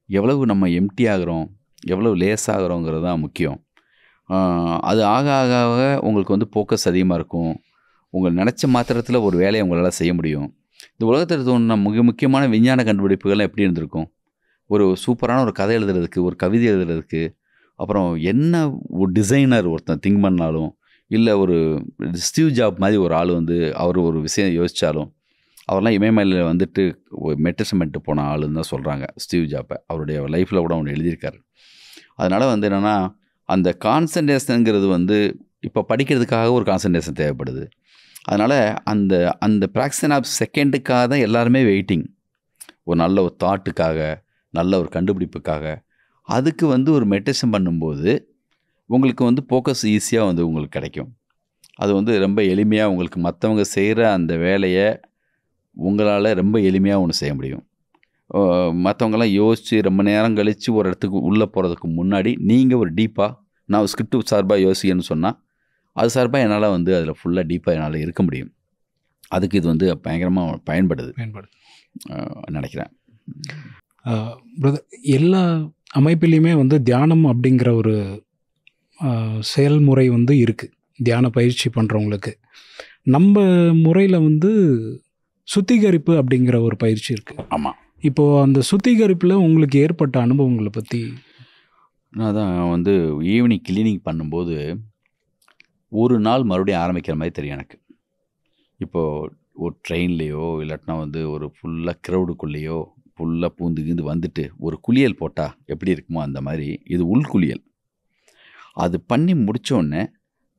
எவ்வளவு நம்ம எம்டி ஆகிறோம், எவ்வளவு லேஸ் ஆகிறோங்கிறது தான் முக்கியம். அது ஆக உங்களுக்கு வந்து ஃபோக்கஸ் அதிகமாக இருக்கும். உங்கள் நினச்ச மாத்திரத்தில் ஒரு வேலையை உங்களால் செய்ய முடியும். இந்த உலகத்தில் தோணுன முக்கியமான விஞ்ஞான கண்டுபிடிப்புகள்லாம் எப்படி இருந்திருக்கும்? ஒரு சூப்பரான ஒரு கதை எழுதுறதுக்கு, ஒரு கவிதை எழுதுறதுக்கு, அப்புறம் என்ன ஒரு டிசைனர் ஒருத்தன் திங்க் பண்ணாலும், இல்லை ஒரு ஸ்டீவ் ஜாப் மாதிரி ஒரு ஆள் வந்து அவர் ஒரு விஷயம் யோசித்தாலும், அவர்லாம் இமயமலையில் வந்துட்டு மெடிடேஷன் பண்ணிட்டு போன ஆளுன்னு தான் சொல்கிறாங்க ஸ்டீவ் ஜாப்பை. அவருடைய லைஃப்பில் கூட ஒன்று எழுதியிருக்காரு. அதனால் வந்து என்னென்னா, அந்த கான்சன்ட்ரேஷனுங்கிறது வந்து இப்போ படிக்கிறதுக்காக ஒரு கான்சன்ட்ரேஷன் தேவைப்படுது. அதனால் அந்த ஃப்ராக்ஷன் ஆஃப் செகண்டுக்காக தான் எல்லாருமே வெயிட்டிங். ஒரு நல்ல ஒரு தாட்டுக்காக, நல்ல ஒரு கண்டுபிடிப்புக்காக. அதுக்கு வந்து ஒரு மெடிடேஷன் பண்ணும்போது உங்களுக்கு வந்து ஃபோக்கஸ் ஈஸியாக வந்து உங்களுக்கு கிடைக்கும். அது வந்து ரொம்ப எளிமையாக உங்களுக்கு மற்றவங்க செய்கிற அந்த வேலையை உங்களால் ரொம்ப எளிமையாக ஒன்று செய்ய முடியும். மற்றவங்களாம் யோசித்து ரொம்ப நேரம் கழித்து ஒரு இடத்துக்கு உள்ளே போகிறதுக்கு முன்னாடி நீங்கள் ஒரு டீப்பாக நான் ஸ்கிரிப்ட் சார்பாக யோசிக்கணும்னு சொன்னால், அது சார்பாக என்னால் வந்து அதில் ஃபுல்லாக டீப்பாக என்னால் இருக்க முடியும். அதுக்கு இது வந்து பயங்கரமாக பயன்படுது நினைக்கிறேன். பிரதர், எல்லா அமைப்பிலையுமே வந்து தியானம் அப்படிங்கிற ஒரு செயல்முறை வந்து இருக்குது. தியான பயிற்சி பண்ணுறவங்களுக்கு நம்ம முறையில் வந்து சுத்திகரிப்பு அப்படிங்கிற ஒரு பயிற்சி இருக்குது. ஆமாம். இப்போது அந்த சுத்திகரிப்பில் உங்களுக்கு ஏற்பட்ட அனுபவங்களை பற்றி. நான் தான் வந்து ஈவினிங் கிளீனிங் பண்ணும்போது ஒரு நாள் மறுபடியும் ஆரம்பிக்கிற மாதிரி தெரியும் எனக்கு. இப்போது ஒரு ட்ரெயின்லேயோ இல்லாட்டினா வந்து ஒரு ஃபுல்லாக க்ரௌடுக்குள்ளேயோ ஃபுல்லாக பூந்து வந்துட்டு ஒரு குளியல் போட்டால் எப்படி இருக்குமோ அந்த மாதிரி இது உள்குளியல். அது பண்ணி முடித்தோடனே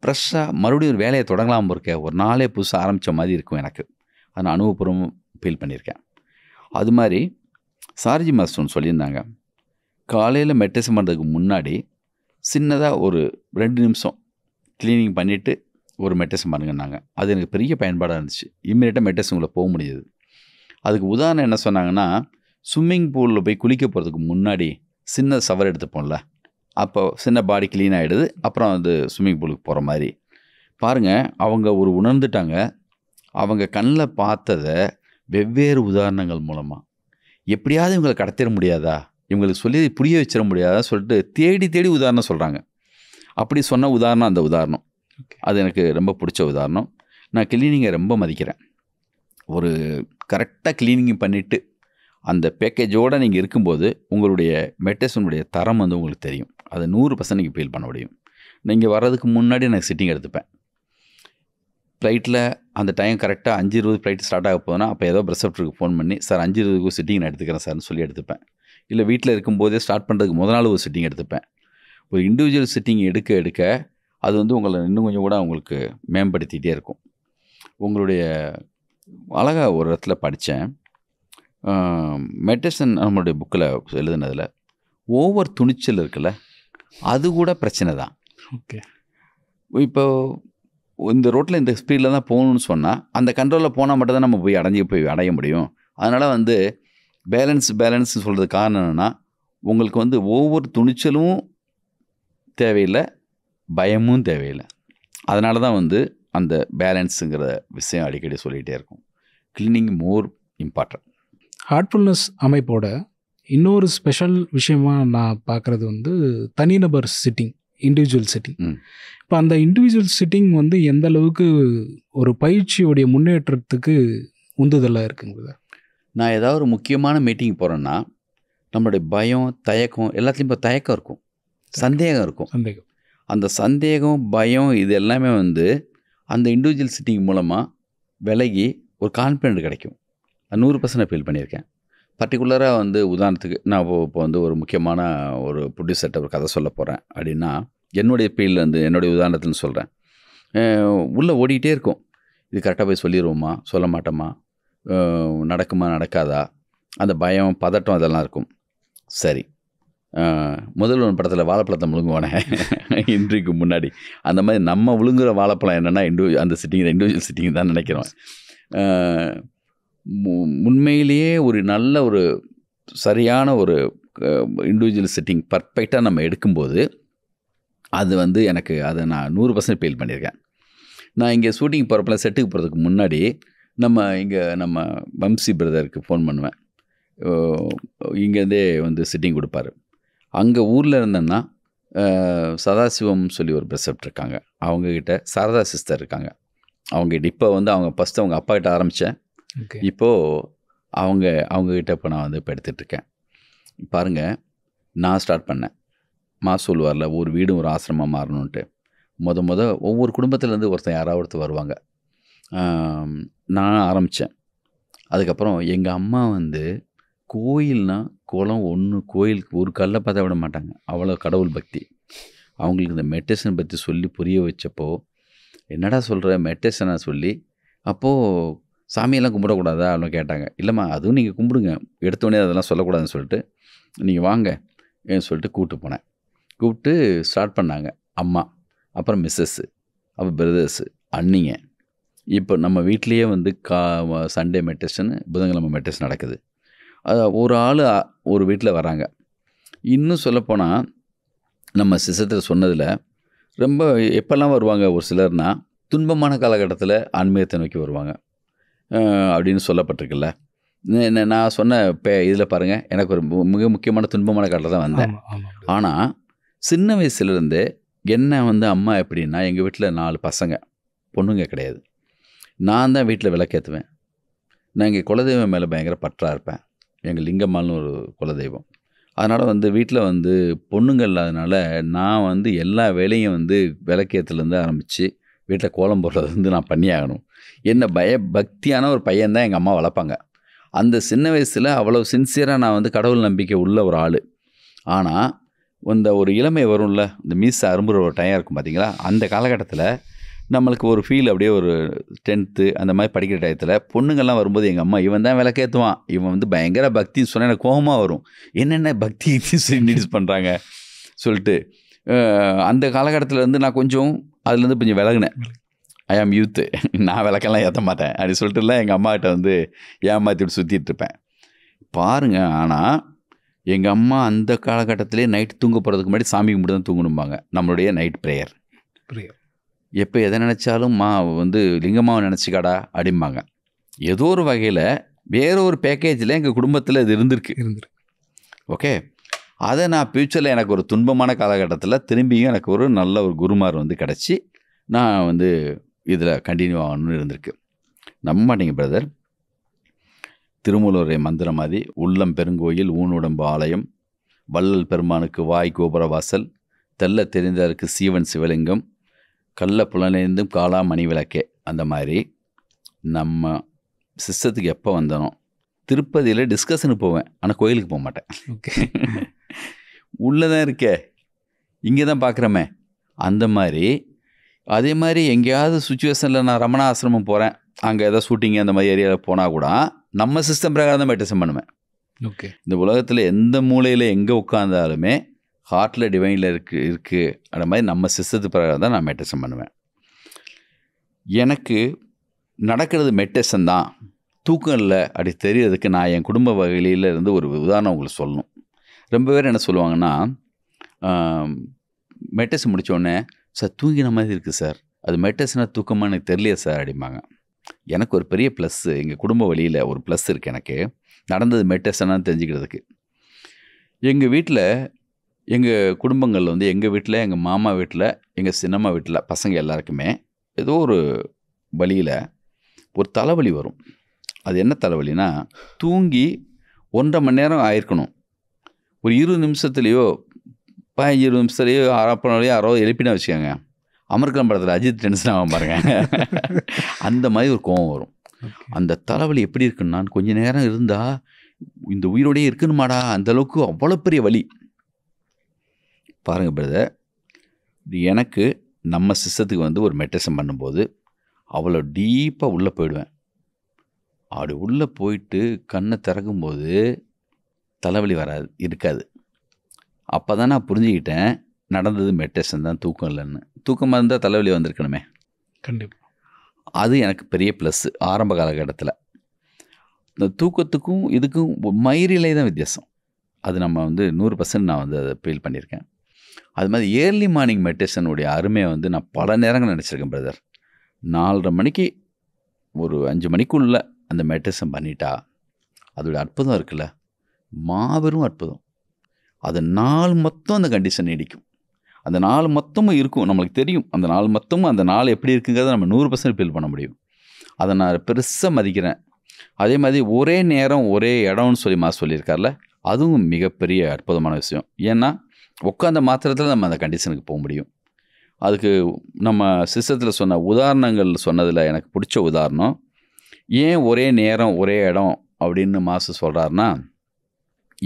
ஃப்ரெஷ்ஷாக மறுபடியும் ஒரு வேலையை தொடங்கலாமல் இருக்க, ஒரு நாளே புதுசாக ஆரம்பித்த மாதிரி இருக்கும் எனக்கு. அதை நான் அனுபவபூர்வம் ஃபீல் பண்ணியிருக்கேன். அது மாதிரி சார்ஜி மாஸ்டர் ஒன்று சொல்லியிருந்தாங்க, காலையில் மெடிடேஷன் பண்ணுறதுக்கு முன்னாடி சின்னதாக ஒரு 2 நிமிஷம் க்ளீனிங் பண்ணிவிட்டு ஒரு மெடிடேஷன் பண்ணுங்கன்னாங்க. அது எனக்கு பெரிய பயன்பாடாக இருந்துச்சு. இம்மீடியட்டாக மெடிடேஷனுக்குள்ளே போக முடியுது. அதுக்கு உதாரணம் என்ன சொன்னாங்கன்னா, ஸ்விம்மிங் பூலில் போய் குளிக்க போகிறதுக்கு முன்னாடி சின்ன ஷவர் எடுத்துப்போம்ல, அப்போ சின்ன பாடி க்ளீன் ஆகிடுது. அப்புறம் அது ஸ்விம்மிங் பூலுக்கு போகிற மாதிரி பாருங்கள். அவங்க ஒரு உணர்ந்துட்டாங்க. அவங்க கண்ணில் பார்த்ததை வெவ்வேறு உதாரணங்கள் மூலமாக எப்படியாவது இவங்களை கடத்திட முடியாதா, இவங்களுக்கு சொல்லி புரிய வச்சிட முடியாதா சொல்லிட்டு தேடி உதாரணம் சொல்கிறாங்க. அப்படி சொன்ன உதாரணம் அந்த உதாரணம். அது எனக்கு ரொம்ப பிடிச்ச உதாரணம். நான் க்ளீனிங்கை ரொம்ப மதிக்கிறேன். ஒரு கரெக்டாக க்ளீனிங் பண்ணிவிட்டு அந்த பேக்கேஜோடு நீங்கள் இருக்கும்போது உங்களுடைய மெடிடேஷனுடைய தரம் வந்து உங்களுக்கு தெரியும். அதை 100% நீங்கள் ஃபீல் பண்ண முடியும். நீங்கள் வர்றதுக்கு முன்னாடி எனக்கு சிட்டிங் எடுத்துப்பேன். ஃப்ளைட்டில் அந்த டைம் கரெக்டாக 5:20 ஃப்ளைட் ஸ்டார்ட் ஆக போதுன்னா அப்போ ஏதோ ப்ரெசப்டருக்கு ஃபோன் பண்ணி, சார் 5:20 சிட்டிங் நான் எடுத்துக்கிறேன் சார்னு சொல்லி எடுத்துப்பேன். இல்லை வீட்டில் இருக்கும்போதே ஸ்டார்ட் பண்ணுறதுக்கு முதல் நாள் ஒரு சிட்டிங் எடுத்துப்பேன். ஒரு இண்டிவிஜுவல் சிட்டிங் எடுக்க அது வந்து உங்களை இன்னும் கொஞ்சம் கூட உங்களுக்கு மேம்படுத்திகிட்டே இருக்கும். உங்களுடைய அழகாக ஒரு இடத்துல படித்தேன், மெடிடேஷன் நம்மளுடைய புக்கில் எழுதுனதில் ஓவர் துணிச்சல் இருக்குல்ல, அது கூட பிரச்சனை தான். ஓகே. இப்போ இந்த ரோட்டில் இந்த ஸ்பீடில் தான் போகணுன்னு சொன்னால் அந்த கண்ட்ரோலில் போனால் மட்டும் தான் நம்ம போய் அடைய முடியும். அதனால் வந்து பேலன்ஸ் சொல்கிறது காரணம் என்னென்னா, உங்களுக்கு வந்து ஒவ்வொரு துணிச்சலும் தேவையில்லை, பயமும் தேவையில்லை. அதனால தான் வந்து அந்த பேலன்ஸுங்கிற விஷயம் அடிக்கடி சொல்லிகிட்டே இருக்கும். Cleaning more important. ஹார்ட்ஃபுல்னஸ் அமைப்போட இன்னொரு ஸ்பெஷல் விஷயமாக நான் பார்க்குறது வந்து தனிநபர் சிட்டிங், இண்டிவிஜுவல் சிட்டிங். இப்போ அந்த இண்டிவிஜுவல் சிட்டிங் வந்து எந்த அளவுக்கு ஒரு பயிற்சியோடைய முன்னேற்றத்துக்கு உந்துதலாக இருக்குங்க? நான் ஏதாவது ஒரு முக்கியமான மீட்டிங் போகிறேன்னா நம்மளுடைய பயம், தயக்கம், எல்லாத்துலேயும் இப்போ தயக்கம் இருக்கும், சந்தேகம் இருக்கும். சந்தேகம். அந்த சந்தேகம், பயம் இது எல்லாமே வந்து அந்த இண்டிவிஜுவல் சிட்டிங் மூலமாக விலகி ஒரு கான்ஃபிடென்ட் கிடைக்கும். 100% ஃபீல் பண்ணியிருக்கேன். பர்டிகுலராக வந்து உதாரணத்துக்கு நான் இப்போ வந்து ஒரு முக்கியமான ஒரு ப்ரொடியூசர்கிட்ட ஒரு கதை சொல்ல போகிறேன் அப்படின்னா, என்னுடைய ஃபீல்ட்லேருந்து என்னுடைய உதாரணத்துன்னு சொல்கிறேன். உள்ளே ஓடிக்கிட்டே இருக்கும். இது கரெக்டாக போய் சொல்லிடுவோமா, சொல்ல மாட்டோமா, நடக்குமா நடக்காதா, அந்த பயம், பதட்டம் அதெல்லாம் இருக்கும். சரி, முதல் ஒரு படத்தில் வாழைப்பழத்தை முழுங்குவானே இன்றைக்கு முன்னாடி, அந்த மாதிரி நம்ம விழுங்குற வாழைப்பழம் என்னென்னா அந்த இண்டிவிஜுவல் சிட்டிங் தான் நினைக்கிறோம். உண்மையிலேயே ஒரு நல்ல ஒரு சரியான ஒரு இண்டிவிஜுவல் சிட்டிங் பர்ஃபெக்டாக நம்ம எடுக்கும்போது அது வந்து எனக்கு அதை நான் 100% ஃபீல் பண்ணியிருக்கேன். நான் இங்கே ஷூட்டிங் போகிறப்பெல்லாம் செட்டுக்கு போகிறதுக்கு முன்னாடி நம்ம வம்சி பிரதருக்கு ஃபோன் பண்ணுவேன். இங்கேருந்தே வந்து சிட்டிங் கொடுப்பாரு. அங்கே ஊரில் இருந்தேன்னா சதாசிவம் சொல்லி ஒரு ப்ரெசப்ட் இருக்காங்க, அவங்கக்கிட்ட சாரதா சிஸ்டர் இருக்காங்க. அவங்ககிட்ட இப்போ வந்து அவங்க ஃபஸ்ட்டு அவங்க அப்பா கிட்ட ஆரம்பித்தேன். இப்போது அவங்கக்கிட்ட இப்போ நான் வந்து இப்போ எடுத்துகிட்ருக்கேன். பாருங்கள், நான் ஸ்டார்ட் பண்ணேன். சொல்லுவார்ல, ஒரு வீடும் ஒரு ஆசிரமமாக மாறணுன்ட்டு. ஒவ்வொரு குடும்பத்துலேருந்து யாராவது ஒருத்தர் வருவாங்க. நான் ஆரம்பித்தேன். அதுக்கப்புறம் எங்கள் அம்மா வந்து கோயில்னால் குளம் கோயிலுக்கு ஒரு கல்லை பார்த்தா விட மாட்டாங்க, அவ்வளோ கடவுள் பக்தி. அவங்களுக்கு இந்த மெடிடேஷன் பற்றி சொல்லி புரிய வச்சப்போ, என்னடா சொல்கிற மெடிடேஷனை சொல்லி, அப்போது சாமியெல்லாம் கும்பிடக்கூடாதா அப்படின்னு கேட்டாங்க. இல்லைம்மா, அதுவும் நீங்கள் கும்பிடுங்க, எடுத்தோடனே அதெல்லாம் சொல்லக்கூடாதுன்னு சொல்லிட்டு நீங்கள் வாங்க ஏன்னு சொல்லிட்டு கூப்பிட்டு ஸ்டார்ட் பண்ணாங்க. அம்மா, அப்புறம் மிஸ்ஸஸ்ஸு, அப்புறம் பிரதர்ஸு, அண்ணிங்க. இப்போ நம்ம வீட்லேயே வந்து சண்டே மெடிடேஷன், புதன்கிழமை மெடிடேஷன் நடக்குது. ஒரு ஆள் ஒரு வீட்டில் வராங்க. இன்னும் சொல்லப்போனால் நம்ம சிஸ்டத்தில் சொன்னதில் ரொம்ப எப்போல்லாம் வருவாங்க ஒரு சிலர்னால், துன்பமான காலகட்டத்தில் ஆன்மீகத்தை நோக்கி வருவாங்க அப்படின்னு சொல்லப்பட்டிருக்குல்ல. நான் சொன்ன இதில் பாருங்கள், எனக்கு ஒரு மிக முக்கியமான துன்பமான காலத்தில் தான் வந்தேன். ஆனால் சின்ன வயசுலேருந்து என்ன வந்து அம்மா எப்படின்னா, எங்கள் வீட்டில் 4 பசங்க, பொண்ணுங்க கிடையாது. நான் தான் வீட்டில் விளக்கேற்றுவேன். நான் எங்கள் குலதெய்வம் மேலே பயங்கர பற்றாக இருப்பேன். எங்கள் லிங்கம்மாள்னு ஒரு குலதெய்வம். அதனால் வந்து வீட்டில் வந்து பொண்ணுங்க இல்லாதனால நான் வந்து எல்லா வேலையும் வந்து விளக்கேற்றுலேருந்து ஆரம்பித்து வீட்டில் கோலம் போடுறது வந்து நான் பண்ணி ஆகணும். என்ன பக்தியான ஒரு பையன்தான் எங்கள் அம்மா வளர்ப்பாங்க. அந்த சின்ன வயசில் அவ்வளோ சின்சியராக நான் வந்து கடவுள் நம்பிக்கை உள்ள ஒரு ஆள். ஆனால் இந்த ஒரு இளமை வரும்ல, இந்த மீசை அரும்புற ஒரு டைம் இருக்கும் பார்த்தீங்களா, அந்த காலகட்டத்தில் நம்மளுக்கு ஒரு ஃபீல், அப்படியே ஒரு 10th அந்த மாதிரி படிக்கிற டயத்தில் பொண்ணுங்கள்லாம் வரும்போது எங்கள் அம்மா, இவன் தான் விளக்கேற்றுவான், இவன் வந்து பயங்கர பக்தின்னு சொன்னால் எனக்கு கோபமாக வரும். என்னென்ன பக்தி இன்ட்ரடியூஸ் பண்ணுறாங்க சொல்லிட்டு. அந்த காலகட்டத்தில் வந்து நான் கொஞ்சம் அதுலேருந்து கொஞ்சம் விலகினேன். ஐ ஆம் யூத்து, நான் விளக்கெல்லாம் ஏற்ற மாட்டேன் அப்படின்னு சொல்லிட்டுலாம் எங்கள் அம்மாக்கிட்ட வந்து ஏமாற்றிட்டு சுற்றிட்டு இருப்பேன் பாருங்கள். ஆனால் எங்கள் அம்மா அந்த காலகட்டத்திலே நைட்டு தூங்க போகிறதுக்கு முன்னாடி சாமி கும்பிட்டு தான் தூங்கணும்பாங்க. நம்மளுடைய நைட் ப்ரேயர். எப்போ எதை நினச்சாலும் வந்து லிங்கம்மாவை நினச்சிக்காடா அப்படிம்பாங்க. ஏதோ ஒரு வகையில் வேற ஒரு பேக்கேஜில் எங்கள் குடும்பத்தில் இது இருந்திருக்கு. ஓகே, அதை நான் ஃப்யூச்சரில் எனக்கு ஒரு துன்பமான காலகட்டத்தில் திரும்பியும் எனக்கு ஒரு நல்ல ஒரு குருமார் வந்து கிடச்சி நான் வந்து இதில் கண்டினியூ ஆகணும்னு இருந்திருக்கு. நம்ப மாட்டீங்க பிரதர், திருமூலரை மந்திரமாதி, உள்ளம் பெருங்கோயில் ஊனுடம்பு ஆலயம், வள்ளல் பெருமானுக்கு வாய் கோபுர வாசல், தெல்ல தெரிந்தாருக்கு சீவன் சிவலிங்கம், கள்ள புலனேந்தும் காலா மணி விளக்கே. அந்த மாதிரி நம்ம சிஸ்டத்துக்கு எப்போ வந்தனோ, திருப்பதியில் டிஸ்கஷனுக்கு போவேன், ஆனால் கோயிலுக்கு போக மாட்டேன். ஓகே, உள்ளே தான் இருக்கே, இங்கே தான் பார்க்குறோமே. அந்த மாதிரி அதே மாதிரி எங்கேயாவது சுச்சுவேஷனில் நான் ரமணா ஆசிரமம் போகிறேன், அங்கே ஏதாவது ஷூட்டிங் அந்த மாதிரி ஏரியாவில் போனால் கூட நம்ம சிஸ்டம் பிரகாரம் தான் மெடிடேஷன் பண்ணுவேன். ஓகே, இந்த உலகத்தில் எந்த மூலையில் எங்கே உட்காந்தாலுமே ஹார்ட்டில் டிவைனில் இருக்குது அந்த மாதிரி நம்ம சிஸ்டத்து பிரகாரம் தான் நான் மெடிடேஷன் பண்ணுவேன். எனக்கு நடக்கிறது மெடிடேஷன் தான், தூக்கம் இல்லை அப்படி தெரியறதுக்கு நான் என் குடும்ப வகையில இருந்து ஒரு உதாரணம் உங்களுக்கு சொல்லணும். ரொம்ப பேர் என்ன சொல்லுவாங்கன்னா, மெடிடேஷன் முடித்தோடனே சார் தூங்கின மாதிரி இருக்குது சார், அது மெடிடேஷனாக தூக்கமாக எனக்கு தெரியலையே சார் அப்படிம்பாங்க. எனக்கு ஒரு பெரிய ப்ளஸ்ஸு, எங்கள் குடும்ப வழியில் ஒரு ப்ளஸ் இருக்குது. எனக்கு நடந்தது மெடிடேஷனாக தெரிஞ்சுக்கிறதுக்கு. எங்கள் வீட்டில், எங்கள் குடும்பங்கள் வந்து எங்கள் வீட்டில், எங்கள் மாமா வீட்டில், எங்கள் சின்னம்மா வீட்டில் பசங்க எல்லாருக்குமே ஏதோ ஒரு வழியில் ஒரு தலைவலி வரும். அது என்ன தலைவலினா, தூங்கி 1.5 மணி நேரம் ஆயிருக்கணும். ஒரு 20 நிமிஷத்துலேயோ 15 நிமிஷத்துலேயோ அப்புறம்லையோ யாரோ எழுப்பினா வச்சுக்கோங்க, அமர்கலம் படத்தில் அஜித் டென்ஷன் ஆகும் பாருங்க. அந்த மாதிரி ஒரு கோவம் வரும். அந்த தலைவலி எப்படி இருக்குன்னா, கொஞ்ச நேரம் இருந்தால் இந்த உயிரோடையே இருக்கணுமாடா, அந்தளவுக்கு அவ்வளோ பெரிய வலி பாருங்கள் பிரதர். எனக்கு நம்ம சிஸ்டத்துக்கு வந்து ஒரு மெடிடேஷன் பண்ணும்போது அவ்வளோ டீப்பாக உள்ளே போயிடுவேன். அப்படி உள்ளே போயிட்டு கண்ணை திறக்கும்போது தலைவலி இருக்காது. அப்போ தான் நான் புரிஞ்சுக்கிட்டேன், நடந்தது மெடிடேஷன் தான், தூக்கம் இல்லைன்னு. தூக்கமாக இருந்தால் தலைவலி வந்திருக்கணுமே. கண்டிப்பாக. அது எனக்கு பெரிய ப்ளஸ்ஸு ஆரம்ப காலகட்டத்தில். இந்த தூக்கத்துக்கும் இதுக்கும் மயிரிலே தான் வித்தியாசம். அது நம்ம வந்து 100% நான் வந்து அதை ஃபீல் பண்ணியிருக்கேன். அது மாதிரி ஏர்லி மார்னிங் மெடிடேஷனுடைய அருமையை வந்து நான் பல நேரங்கள் நினச்சிருக்கேன் பிரதர். 4:30 மணிக்கு ஒரு 5 மணிக்குள்ளே அந்த மெடிடேஷன் பண்ணிட்டா அதோடைய அற்புதம் இருக்குல்ல, மாபெரும் அற்புதம். அது நாள் மொத்தம் அந்த கண்டிஷன் நீடிக்கும். அந்த நாள் மொத்தமும் இருக்கும், நம்மளுக்கு தெரியும். அந்த நாள் மொத்தமும் அந்த நாள் எப்படி இருக்குங்கிறத நம்ம 100% ஃபீல் பண்ண முடியும். அதை நான் பெருசாக மதிக்கிறேன். அதே மாதிரி ஒரே நேரம் ஒரே இடம்னு சொல்லி சொல்லியிருக்கார்ல, அதுவும் மிகப்பெரிய அற்புதமான விஷயம். ஏன்னா உட்காந்த மாத்திரத்தில் நம்ம அந்த கண்டிஷனுக்கு போக முடியும். அதுக்கு நம்ம சிஸ்டத்தில் சொன்ன உதாரணங்கள் சொன்னதில் எனக்கு பிடிச்ச உதாரணம், ஏன் ஒரே நேரம் ஒரே இடம் அப்படின்னு மாஸ்டர் சொல்கிறாருன்னா,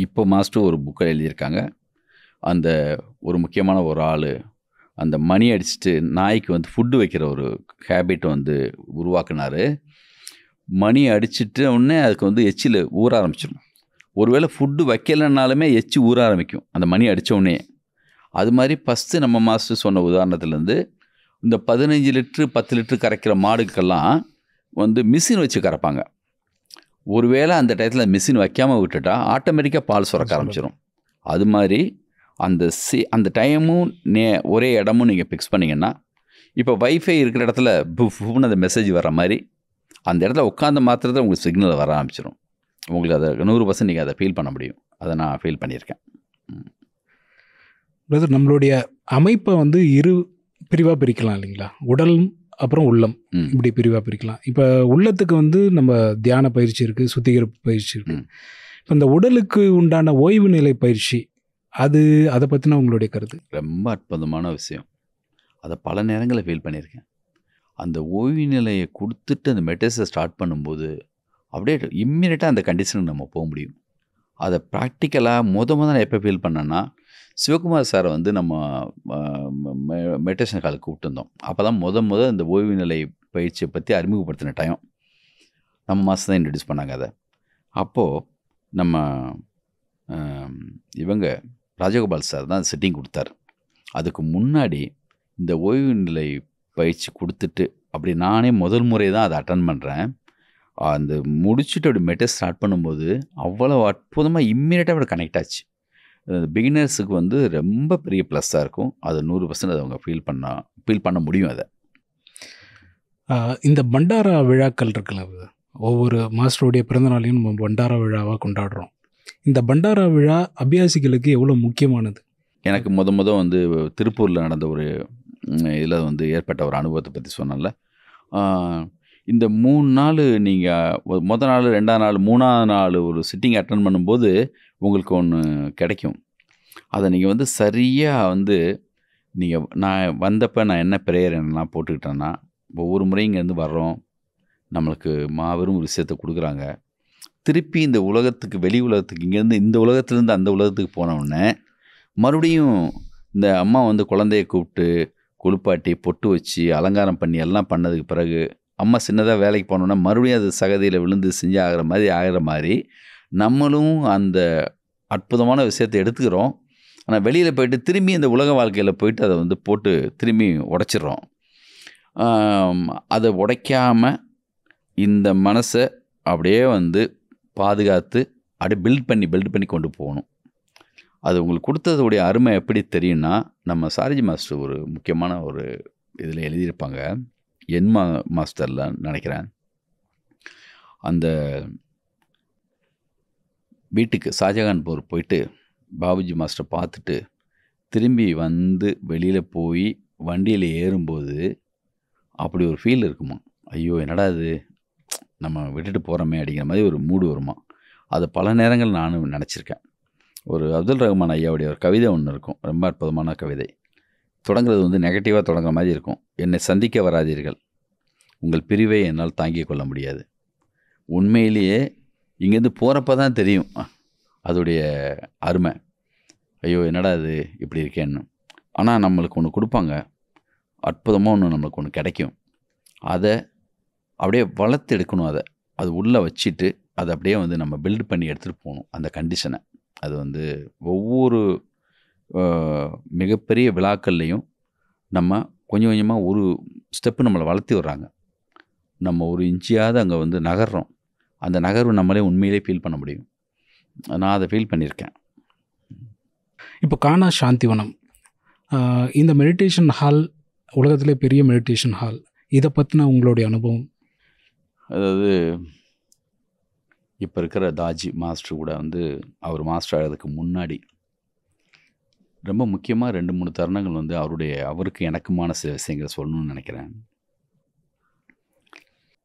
இப்போ மாஸ்டர் ஒரு புக்கை எழுதியிருக்காங்க. அந்த ஒரு முக்கியமான ஒரு ஆள் அந்த மணி அடிச்சுட்டு நாய்க்கு வந்து ஃபுட்டு வைக்கிற ஒரு ஹேபிட்டை வந்து உருவாக்குனார். மணி அடிச்சுட்டு உடனே அதுக்கு வந்து எச்சில் ஊற ஆரம்பிச்சிடும். ஒருவேளை ஃபுட்டு வைக்கலைன்னாலுமே எச்சி ஊற ஆரம்பிக்கும் அந்த மணி அடித்த உடனே. அது மாதிரி ஃபஸ்ட்டு நம்ம மாஸ்டர் சொன்ன உதாரணத்துலேருந்து இந்த 15 லிட்ரு 10 லிட்ரு கரைக்கிற மாடுக்கெல்லாம் வந்து மிஷின் வச்சு கறப்பாங்க. ஒருவேளை அந்த டயத்தில் மிஷின் வைக்காமல் விட்டுட்டா ஆட்டோமேட்டிக்காக பால் சுரக்க ஆரம்பிச்சிடும். அது மாதிரி அந்த டைமும் ஒரே இடமும் நீங்கள் ஃபிக்ஸ் பண்ணிங்கன்னா, இப்போ வைஃபை இருக்கிற இடத்துல புஃப்னு அந்த மெசேஜ் வர மாதிரி அந்த இடத்துல உட்காந்த மாத்திரத்தில் உங்களுக்கு சிக்னல் வர ஆரம்பிச்சிடும். உங்களுக்கு அதை 100% நீங்கள் அதை ஃபீல் பண்ண முடியும். அதை நான் ஃபீல் பண்ணியிருக்கேன். பிரதர், நம்மளுடைய அமைப்பை வந்து 2 பிரிவாக பிரிக்கலாம் இல்லைங்களா? உடல் அப்புறம் உள்ளம், இப்படி பிரிவாக பிரிக்கலாம். இப்போ உள்ளத்துக்கு வந்து நம்ம தியான பயிற்சி இருக்குது, சுத்திகரிப்பு பயிற்சி இருக்குது. இப்போ இந்த உடலுக்கு உண்டான ஓய்வு நிலை பயிற்சி, அதை பற்றின உங்களுடைய கருத்து? ரொம்ப அற்புதமான விஷயம். அதை பல நேரங்களில் ஃபீல் பண்ணியிருக்கேன். அந்த ஓய்வு நிலையை கொடுத்துட்டு அந்த மெடிடேஷனை ஸ்டார்ட் பண்ணும்போது அப்படியே இம்மிடியட்டாக அந்த கண்டிஷனுக்கு நம்ம போக முடியும். அதை ப்ராக்டிக்கலாக நான் எப்போ ஃபீல் பண்ணேன்னா, சிவகுமார் சாரை வந்து நம்ம மெடிடேஷன் காலுக்கு கூப்பிட்டு இருந்தோம். அப்போ தான் இந்த ஓய்வு நிலை பயிற்சியை பற்றி அறிமுகப்படுத்தின டைம். நம்ம மாதம் தான் இன்ட்ரடியூஸ் பண்ணாங்க அதை. அப்போது நம்ம இவங்க ராஜகோபால் சார் தான் சிட்டிங் கொடுத்தார். அதுக்கு முன்னாடி இந்த ஓய்வு நிலை பயிற்சி கொடுத்துட்டு அப்படி நானே முதல் முறை தான் அதை அட்டன் பண்ணுறேன். அந்த முடிச்சுட்டு அப்படி மெடிடேஷன் ஸ்டார்ட் பண்ணும்போது அவ்வளோ அற்புதமாக இம்மிடியட்டாக அப்படி கனெக்ட் ஆச்சு. பிகினர்ஸுக்கு வந்து ரொம்ப பெரிய ப்ளஸ்ஸாக இருக்கும். அது 100% அவங்க ஃபீல் பண்ண முடியும். அதை இந்த பண்டாரா விழாக்கள் இருக்குல்ல, ஒவ்வொரு மாஸ்டருடைய பிறந்தநாளையும் நம்ம பண்டாரா விழாவாக கொண்டாடுறோம். இந்த பண்டாரா விழா அபியாசிகளுக்கு எவ்வளோ முக்கியமானது? எனக்கு வந்து திருப்பூரில் நடந்த ஒரு இதில் வந்து ஏற்பட்ட ஒரு அனுபவத்தை பற்றி சொன்னேன்ல. இந்த 3 நாள் நீங்கள் மொதல் நாள் 2ஆம் நாள் 3ஆவது நாள் ஒரு சிட்டிங் அட்டன் பண்ணும்போது உங்களுக்கு ஒன்று கிடைக்கும். அதை நீங்கள் வந்து சரியாக வந்து நான் வந்தப்போ நான் என்ன ப்ரேயர் என்னெல்லாம் போட்டுக்கிட்டேன்னா, ஒவ்வொரு முறையும் இங்கேருந்து வர்றோம், நம்மளுக்கு மாபெரும் ஒரு விஷயத்தை கொடுக்குறாங்க. திருப்பி இந்த உலகத்துக்கு வெளி உலகத்துக்கு இங்கேருந்து இந்த உலகத்துலேருந்து அந்த உலகத்துக்கு போனவுடனே மறுபடியும் இந்த அம்மா வந்து குழந்தைய கூப்பிட்டு குளிப்பாட்டி பொட்டு வச்சு அலங்காரம் பண்ணி எல்லாம் பண்ணதுக்கு பிறகு அம்மா சின்னதாக வேலைக்கு போனோன்னா மறுபடியும் அது சகதியில் விழுந்து செஞ்சு ஆகிற மாதிரி நம்மளும் அந்த அற்புதமான விஷயத்தை எடுத்துக்கிறோம். ஆனால் வெளியில் போயிட்டு திரும்பி இந்த உலக வாழ்க்கையில் போயிட்டு அதை வந்து போட்டு திரும்பி உடைச்சிட்றோம். அதை உடைக்காமல் இந்த மனசை அப்படியே வந்து பாதுகாத்து அப்படியே பில்ட் பண்ணி கொண்டு போகணும். அது உங்களுக்கு கொடுத்ததுடைய அருமை எப்படி தெரியும்னா, நம்ம சாரிஜி மாஸ்டர் ஒரு முக்கியமான ஒரு இதில் எழுதியிருப்பாங்க, மாஸ்டரில் நினைக்கிறேன். அந்த வீட்டுக்கு ஷாஜகான்பூர் போயிட்டு பாபுஜி மாஸ்டரை பார்த்துட்டு திரும்பி வந்து வெளியில் போய் வண்டியில் ஏறும்போது அப்படி ஒரு ஃபீல் இருக்குமா, ஐயோ என்னடா இது நம்ம விட்டுட்டு போகிறோமே அப்படிங்கிற மாதிரி ஒரு மூடு வருமா. அது பல நேரங்கள் நானும் நினச்சிருக்கேன். ஒரு அப்துல் ரஹ்மான் ஐயாவுடைய ஒரு கவிதை ஒன்று இருக்கும், ரொம்ப அற்புதமான கவிதை. தொடங்குறது வந்து நெகட்டிவாக தொடங்குற மாதிரி இருக்கும். என்னை சந்திக்க வராதீர்கள், உங்கள் பிரிவை என்னால் தாங்கிக் கொள்ள முடியாது. உண்மையிலேயே இங்கேருந்து போகிறப்ப தான் தெரியும் அதோடைய அருமை. ஐயோ என்னடா இது இப்படி இருக்கேன்னு. ஆனால் நம்மளுக்கு ஒன்று கொடுப்பாங்க, அற்புதமாக ஒன்று நம்மளுக்கு ஒன்று கிடைக்கும். அதை அப்படியே வளர்த்து எடுக்கணும். அது உள்ளே வச்சுட்டு அதை அப்படியே வந்து நம்ம பில்ட் பண்ணி எடுத்துகிட்டு போகணும் அந்த கண்டிஷனை. அது வந்து ஒவ்வொரு மிகப்பெரிய விழாக்கள்லேயும் நம்ம கொஞ்சம் கொஞ்சமாக ஒரு ஸ்டெப்பு நம்மளை வளர்த்தி விட்றாங்க. நம்ம ஒரு இன்ச்சியாவது அங்கே வந்து நகர்றோம். அந்த நகர்வு நம்மளே உண்மையிலே ஃபீல் பண்ண முடியும். நான் அதை ஃபீல் பண்ணியிருக்கேன். இப்போ கானா சாந்திவனம், இந்த மெடிடேஷன் ஹால் உலகத்திலே பெரிய மெடிடேஷன் ஹால், இதை பற்றின உங்களுடைய அனுபவம்? அதாவது இப்போ இருக்கிற தாஜி மாஸ்டர் கூட வந்து அவர் மாஸ்டர் ஆகிறதுக்கு முன்னாடி ரொம்ப முக்கியமாக 2-3 தருணங்கள் வந்து அவருக்கு எனக்குமான சில விஷயங்களை சொல்லணும்னு நினைக்கிறேன்.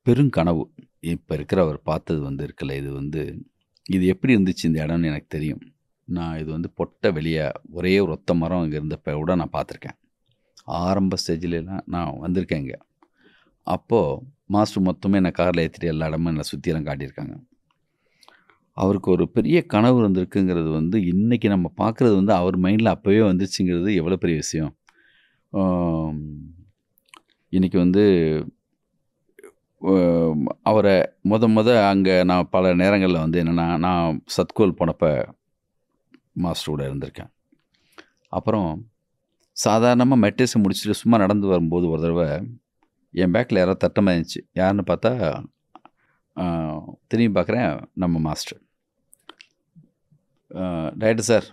பெருங்கனவு இப்போ இருக்கிற அவர் பார்த்தது வந்து இருக்குல்ல, இது எப்படி இருந்துச்சு இந்த இடம்னு எனக்கு தெரியும். நான் இது வந்து பொட்ட வெளியே ஒரே ஒரு ஒத்த மரம் இங்கே இருந்தப்போ கூட நான் பார்த்துருக்கேன். ஆரம்ப ஸ்டேஜிலலாம் நான் வந்திருக்கேன் இங்கே. அப்போது மாஸ்டர் மொத்தமே என்னை காரில் ஏற்றிட்டு எல்லா இடமும் என்னை சுற்றிலாம் காட்டியிருக்காங்க. அவருக்கு ஒரு பெரிய கனவு இருந்திருக்குங்கிறது வந்து இன்றைக்கி நம்ம பார்க்குறது வந்து அவர் மைண்டில் அப்போவே வந்துச்சுங்கிறது எவ்வளோ பெரிய விஷயம். இன்றைக்கி வந்து அவரை அங்கே நான் பல நேரங்களில் வந்து என்னென்னா, நான் சத்கோல் போனப்போ மாஸ்டரோட இருந்திருக்கேன். அப்புறம் சாதாரணமாக மெடிடேஷன் முடிச்சுட்டு சும்மா நடந்து வரும்போது ஒரு தடவை என் பேக்கில் யாராவது தட்ட மாதிரி இருந்துச்சு. யாருன்னு பார்த்தா திரும்பி பார்க்குறேன், நம்ம மாஸ்டர். டைரக்டர் சார்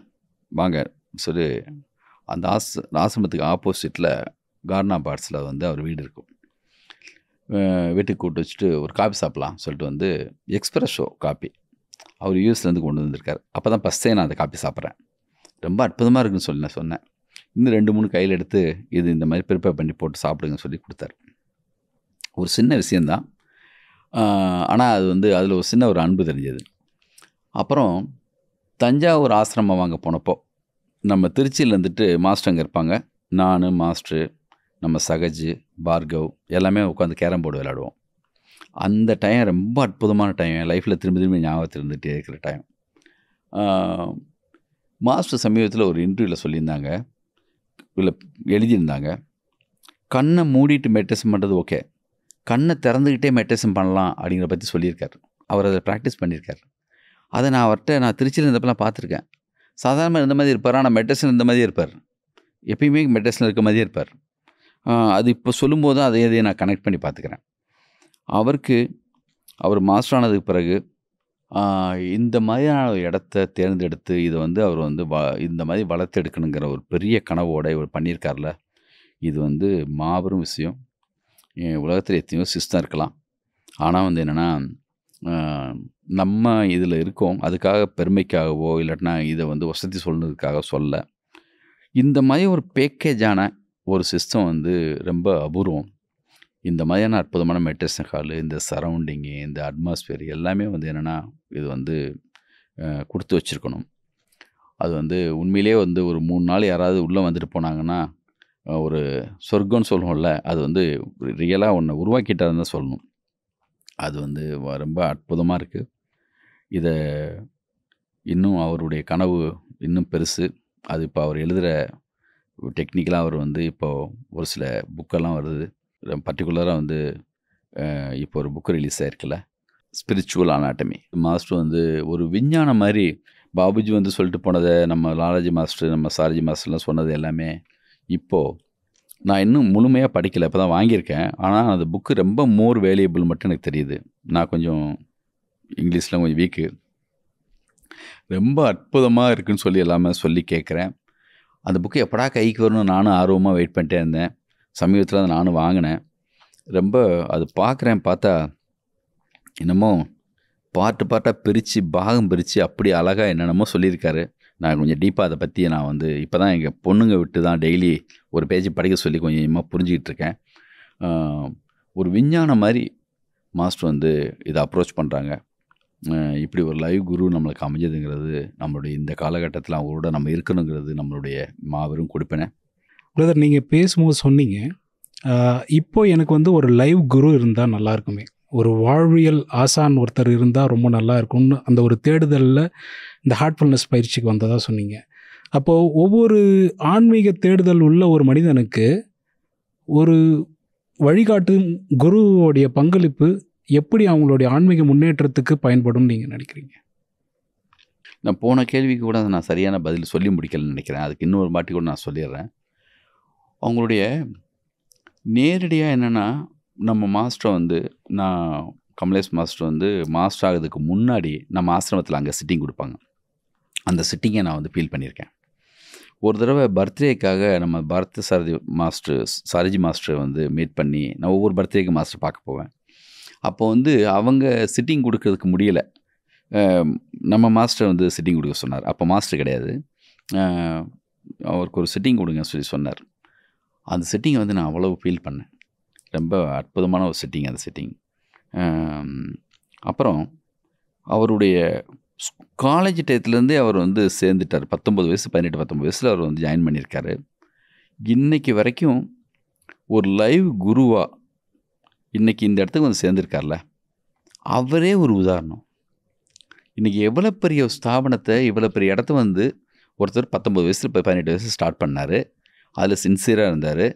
வாங்க சொல்லி அந்த ஆசிரமத்துக்கு ஆப்போசிட்டில் கார்னா பார்ட்ஸில் வந்து அவர் வீடு இருக்கும். வீட்டுக்கு கூப்பிட்டு வச்சுட்டு ஒரு காஃபி சாப்பிட்லாம் சொல்லிட்டு வந்து எக்ஸ்பிரஸோ காஃபி அவர் யூஎஸ்லேருந்து கொண்டு வந்திருக்கார். அப்போ தான் ஃபஸ்ட்டே நான் அந்த காஃபி சாப்பிட்றேன். ரொம்ப அற்புதமாக இருக்குன்னு சொல்லி நான் சொன்னேன். இன்னும் 2-3 கையில் எடுத்து இது இந்த மாதிரி ப்ரிப்பேர் பண்ணி போட்டு சாப்பிடுங்கன்னு சொல்லி கொடுத்தாரு. ஒரு சின்ன விஷயந்தான், ஆனால் அது வந்து அதில் ஒரு சின்ன ஒரு அன்பு தெரிஞ்சது. அப்புறம் தஞ்சாவூர் ஆசிரமம் வாங்க போனப்போ நம்ம திருச்சியில் இருந்துட்டு மாஸ்டர் அங்கே இருப்பாங்க. நான், மாஸ்டரு, நம்ம சகஜ், பார்கவ் எல்லாமே உட்காந்து கேரம் போர்டு விளையாடுவோம். அந்த டைம் ரொம்ப அற்புதமான டைம். என் லைஃப்பில் திரும்பி ஞாபகத்தில் இருந்துகிட்டே இருக்கிற டைம். மாஸ்டர் சமீபத்தில் ஒரு இன்டர்வியூவில் சொல்லியிருந்தாங்க, இல்லை எழுதியிருந்தாங்க, கண்ணை மூடிட்டு மெடிடேஷன் பண்ணுறது ஓகே, கண்ணை திறந்துக்கிட்டே மெடிடேஷன் பண்ணலாம் அப்படிங்கிற பற்றி சொல்லியிருக்கார். அவர் அதை ப்ராக்டிஸ் பண்ணியிருக்கார். அதை நான் திருச்சியில் இருந்தப்பெல்லாம் பார்த்துருக்கேன். சாதாரணமாக இருந்த மாதிரி இருப்பார், ஆனால் மெடிடேஷன் இருந்த மாதிரியே இருப்பார். எப்பயுமே மெடிடேஷன் இருக்க மாதிரியே இருப்பார். அது இப்போ சொல்லும்போது அதையே நான் கனெக்ட் பண்ணி பார்த்துக்கிறேன். அவர் மாஸ்டர் ஆனதுக்கு பிறகு இந்த மாதிரியான ஒரு இடத்த தேர்ந்தெடுத்து இதை வந்து அவர் வந்து இந்த மாதிரி வளர்த்து எடுக்கணுங்கிற ஒரு பெரிய கனவோடு இவர் பண்ணியிருக்கார்ல, இது வந்து மாபெரும் விஷயம். உலகத்தில் எத்தனையோ சிஸ்டம் இருக்கலாம், ஆனால் வந்து என்னென்னா நம்ம இதில் இருக்கோம், அதுக்காக பெருமைக்காகவோ இல்லாட்டினா இதை வந்து வசதி சொல்கிறதுக்காக சொல்ல. இந்த மாதிரி ஒரு பேக்கேஜான ஒரு சிஸ்டம் வந்து ரொம்ப அபூர்வம். இந்த மாதிரியான அற்புதமான மெடிடேஷன் ஹாலு, இந்த சரௌண்டிங்கு, இந்த அட்மாஸ்பியர் எல்லாமே வந்து என்னென்னா இது வந்து கொடுத்து வச்சுருக்கணும். அது வந்து உண்மையிலே வந்து ஒரு 3 நாள் யாராவது உள்ளே வந்துட்டு போனாங்கன்னா ஒரு சொர்க்கம்னு சொல்லுவோம்ல, அது வந்து ரியலாக ஒன்று உருவாக்கிட்டாருன்னு தான் சொல்லணும். அது வந்து ரொம்ப அற்புதமாக இருக்குது. இதை இன்னும் அவருடைய கனவு இன்னும் பெருசு. அது இப்போ அவர் எழுதுகிற டெக்னிக்கலாக அவர் வந்து இப்போது ஒரு சில புக்கெல்லாம் வருது. பர்டிகுலராக வந்து இப்போ ஒரு புக்கு ரிலீஸ் ஆகிருக்குல்ல, ஸ்பிரிச்சுவல் அனாட்டமி. மாஸ்டர் வந்து ஒரு விஞ்ஞானம் மாதிரி பாபுஜி வந்து சொல்லிட்டு போனதை, நம்ம லாலாஜி மாஸ்டர், நம்ம சாரஜி மாஸ்டர்லாம் சொன்னது எல்லாமே இப்போது நான் இன்னும் முழுமையாக படிக்கலை, இப்போ தான் வாங்கியிருக்கேன். ஆனால் அந்த புக்கு ரொம்ப மோர் வேல்யூபிள் மட்டும் எனக்கு தெரியுது. நான் கொஞ்சம் இங்கிலீஷில் கொஞ்சம் வீக்கு. ரொம்ப அற்புதமாக இருக்குதுன்னு சொல்லி எல்லாமே சொல்லி கேட்குறேன். அந்த புக்கு எப்படா கைக்கு வரணும் நானும் ஆர்வமாக வெயிட் பண்ணிட்டே இருந்தேன். சமீபத்தில் அதை நானும் வாங்கினேன். ரொம்ப அது பார்த்தா என்னமோ பார்ட்டாக பிரித்து பாகம் பிரித்து அப்படி அழகாக என்னென்னமோ சொல்லியிருக்காரு. நான் கொஞ்சம் டீப்பாக அதை பற்றி நான் வந்து இப்போ தான் எங்கள் பொண்ணுங்க விட்டு தான் டெய்லி ஒரு பேஜ் படிக்க சொல்லி கொஞ்சமாக புரிஞ்சிக்கிட்டு இருக்கேன். ஒரு விஞ்ஞானம் மாதிரி மாஸ்டர் வந்து இதை அப்ரோச் பண்ணுறாங்க. இப்படி ஒரு லைவ் குரு நம்மளுக்கு அமைஞ்சதுங்கிறது, நம்மளுடைய இந்த காலகட்டத்தில் அவங்களோட நம்ம இருக்கணுங்கிறது நம்மளுடைய மாபெரும் கொடுப்பினை. பிரதர், நீங்கள் பேசும்போது சொன்னீங்க, இப்போ எனக்கு வந்து ஒரு லைவ் குரு இருந்தால் நல்லா இருக்குமே, ஒரு வாழ்வியல் ஆசான் ஒருத்தர் இருந்தால் ரொம்ப நல்லா இருக்கும்னு அந்த ஒரு தேடுதலில் இந்த ஹார்ட்ஃபுல்னஸ் பயிற்சிக்கு வந்ததாக சொன்னீங்க. அப்போது ஒவ்வொரு ஆன்மீக தேடுதல் உள்ள ஒரு மனிதனுக்கு ஒரு வழிகாட்டு குருவோடைய பங்களிப்பு எப்படி அவங்களுடைய ஆன்மீக முன்னேற்றத்துக்கு பயன்படும் நீங்கள் நினைக்கிறீங்க? நான் போன கேள்விக்கு கூட நான் சரியான பதில் சொல்லி முடிக்கலன்னு நினைக்கிறேன். அதுக்கு இன்னொரு வாட்டி கூட நான் சொல்லிடுறேன். அவங்களுடைய நேரடியாக என்னென்னா, நம்ம மாஸ்டரை வந்து நான் கமலேஷ் மாஸ்டர் வந்து மாஸ்டர் ஆகிறதுக்கு முன்னாடி நம்ம ஆசிரமத்தில் அங்கே சிட்டிங் கொடுப்பாங்க. அந்த சிட்டிங்கை நான் வந்து ஃபீல் பண்ணியிருக்கேன். ஒரு தடவை பர்த்டேக்காக நம்ம சாரிஜி மாஸ்டரை வந்து மீட் பண்ணி, நான் ஒவ்வொரு பர்த்டேக்கு மாஸ்டர் பார்க்க போவேன். அப்போ வந்து அவங்க சிட்டிங் கொடுக்கறதுக்கு முடியலை. நம்ம மாஸ்டர் வந்து சிட்டிங் கொடுக்க சொன்னார். அப்போ மாஸ்டர் கிடையாது. அவருக்கு ஒரு சிட்டிங் கொடுங்கன்னு சொல்லி சொன்னார். அந்த சிட்டிங்கை வந்து நான் அவ்வளவு ஃபீல் பண்ணேன். ரொம்ப அற்புதமான ஒரு சிட்டிங் அந்த சிட்டிங். அப்புறம் அவருடைய காலேஜ் டயத்துலேருந்தே அவர் வந்து சேர்ந்துட்டார். 19 வயசு 18-19 வயசில் அவர் வந்து ஜாயின் பண்ணியிருக்காரு. இன்றைக்கி வரைக்கும் ஒரு லைவ் குருவாக இன்றைக்கி இந்த இடத்துக்கு வந்து சேர்ந்துருக்கார்ல, அவரே ஒரு உதாரணம். இன்றைக்கி எவ்வளோ பெரிய ஸ்தாபனத்தை, இவ்வளோ பெரிய இடத்த வந்து ஒருத்தர் 19 வயசில் 18 வயசு ஸ்டார்ட் பண்ணார். அதில் சின்சியராக இருந்தார்.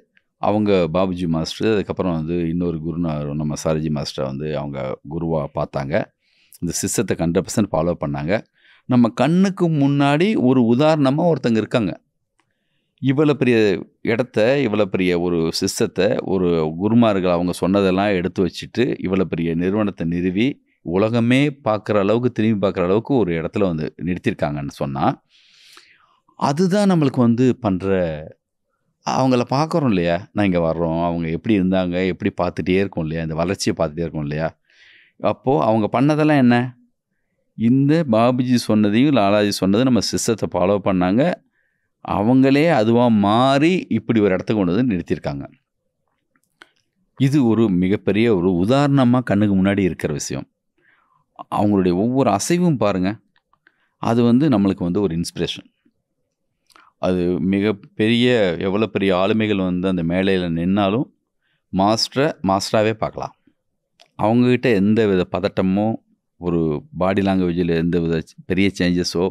அவங்க பாபுஜி மாஸ்டர், அதுக்கப்புறம் வந்து இன்னொரு குருநாதர் நம்ம சாரிஜி மாஸ்டரை வந்து அவங்க குருவாக பார்த்தாங்க. இந்த சிஸ்டத்தை 100% ஃபாலோ பண்ணாங்க. நம்ம கண்ணுக்கு முன்னாடி ஒரு உதாரணமாக ஒருத்தங்க இருக்காங்க. இவ்வளோ பெரிய இடத்த, இவ்வளோ பெரிய ஒரு சிஸ்டத்தை, ஒரு குருமார்கள் அவங்க சொன்னதெல்லாம் எடுத்து வச்சுட்டு இவ்வளோ பெரிய நிறுவனத்தை நிறுவி உலகமே பார்க்குற அளவுக்கு, திரும்பி பார்க்குற அளவுக்கு ஒரு இடத்துல வந்து நிறுத்தியிருக்காங்கன்னு சொன்னால், அதுதான் நம்மளுக்கு வந்து பண்ணுற, அவங்கள பார்க்குறோம் இல்லையா, நான் இங்கே வர்றோம், அவங்க எப்படி இருந்தாங்க, எப்படி பார்த்துட்டே இருக்கோம் இல்லையா, இந்த வளர்ச்சியை பார்த்துட்டே இருக்கோம் இல்லையா. அப்போது அவங்க பண்ணதெல்லாம் என்ன? இந்த பாபுஜி சொன்னதையும் லாலாஜி சொன்னதையும் நம்ம சிஸ்டத்தை ஃபாலோ பண்ணாங்க. அவங்களே அதுவாக மாறி இப்படி ஒரு இடத்துக்கு கொண்டு வந்து நிறுத்தியிருக்காங்க. இது ஒரு மிகப்பெரிய ஒரு உதாரணமாக கண்ணுக்கு முன்னாடி இருக்கிற விஷயம். அவங்களுடைய ஒவ்வொரு அசைவும் பாருங்கள், அது வந்து நம்மளுக்கு வந்து ஒரு இன்ஸ்பிரேஷன். அது மிகப்பெரிய எவ்வளோ பெரிய ஆளுமைகள் வந்து அந்த மேலையில் நின்னாலும் மாஸ்டராகவே பார்க்கலாம். அவங்கக்கிட்ட எந்த வித பதட்டமோ, ஒரு பாடி லாங்குவேஜில் எந்த வித பெரிய சேஞ்சஸோ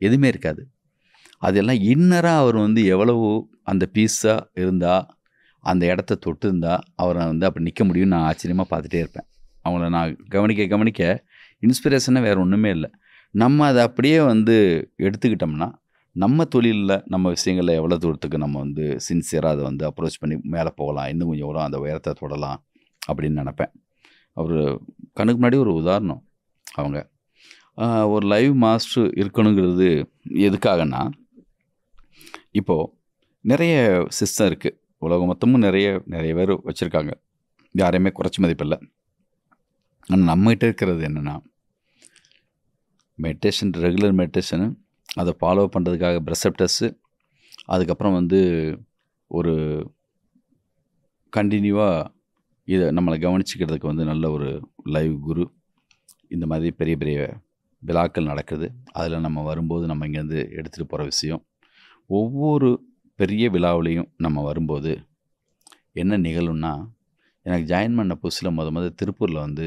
எதுவுமே இருக்காது. அதெல்லாம் இன்னராக அவர் வந்து எவ்வளவு அந்த பீஸாக இருந்தால், அந்த இடத்த தொட்டு இருந்தால் அவரை வந்து அப்படி நிற்க முடியும்னு நான் ஆச்சரியமாக பார்த்துட்டே இருப்பேன். அவங்கள நான் கவனிக்க இன்ஸ்பிரேஷனாக வேறு ஒன்றுமே இல்லை. நம்ம அதை அப்படியே வந்து எடுத்துக்கிட்டோம்னா, நம்ம தொழிலில் நம்ம விஷயங்களில் எவ்வளோ தூரத்துக்கு நம்ம வந்து சின்சியராக அதை வந்து அப்ரோச் பண்ணி மேலே போகலாம், இன்னும் கொஞ்சம் எவ்வளோ அந்த உயரத்தை தொடலாம் அப்படின்னு நினப்பேன். அவர் கண்ணுக்கு முன்னாடி ஒரு உதாரணம். அவங்க ஒரு லைவ் மாஸ்டர் இருக்கணுங்கிறது எதுக்காகனா, இப்போது நிறைய சிஸ்டம் இருக்குது. உலகம் மொத்தமும் நிறைய பேர் வச்சுருக்காங்க. யாரையுமே குறைச்சி மதிப்பில்லை. ஆனால் நம்மகிட்ட இருக்கிறது என்னென்னா, மெடிடேஷன், ரெகுலர் மெடிடேஷனு, அதை ஃபாலோ பண்ணுறதுக்காக ப்ரெசப்டர்ஸு, அதுக்கப்புறம் வந்து ஒரு கண்டினியூவாக இதை நம்மளை கவனிச்சிக்கிறதுக்கு வந்து நல்ல ஒரு லைவ் குரு. இந்த மாதிரி பெரிய பெரிய விழாக்கள் நடக்குது. அதில் நம்ம வரும்போது நம்ம இங்கேருந்து எடுத்துகிட்டு போகிற விஷயம், ஒவ்வொரு பெரிய விழாவிலையும் நம்ம வரும்போது என்ன நிகழும்னா, எனக்கு ஜாயின் பண்ண புதுசில் முதல் திருப்பூரில் வந்து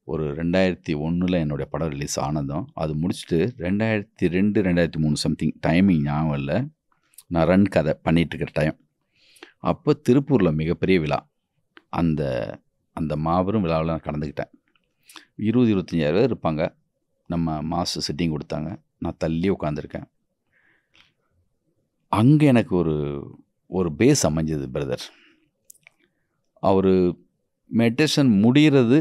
ஒரு 2001 என்னுடைய படம் ரிலீஸ் ஆனதும், அது முடிச்சுட்டு 2002 2003 சம்திங் டைமிங் ஞாபகம் இல்லை, நான் ரன் கதை பண்ணிகிட்ருக்கிற டைம். அப்போ திருப்பூரில் மிகப்பெரிய விழா, அந்த மாபெரும் விழாவில் நான் கலந்துக்கிட்டேன். 20-25 பேர் இருப்பாங்க. நம்ம மாஸ்டர் சிட்டிங் கொடுத்தாங்க. நான் தள்ளி உட்காந்துருக்கேன். அங்கே எனக்கு ஒரு பேஸ் அமைஞ்சது பிரதர். அவர் மெடிடேஷன் முடிகிறது,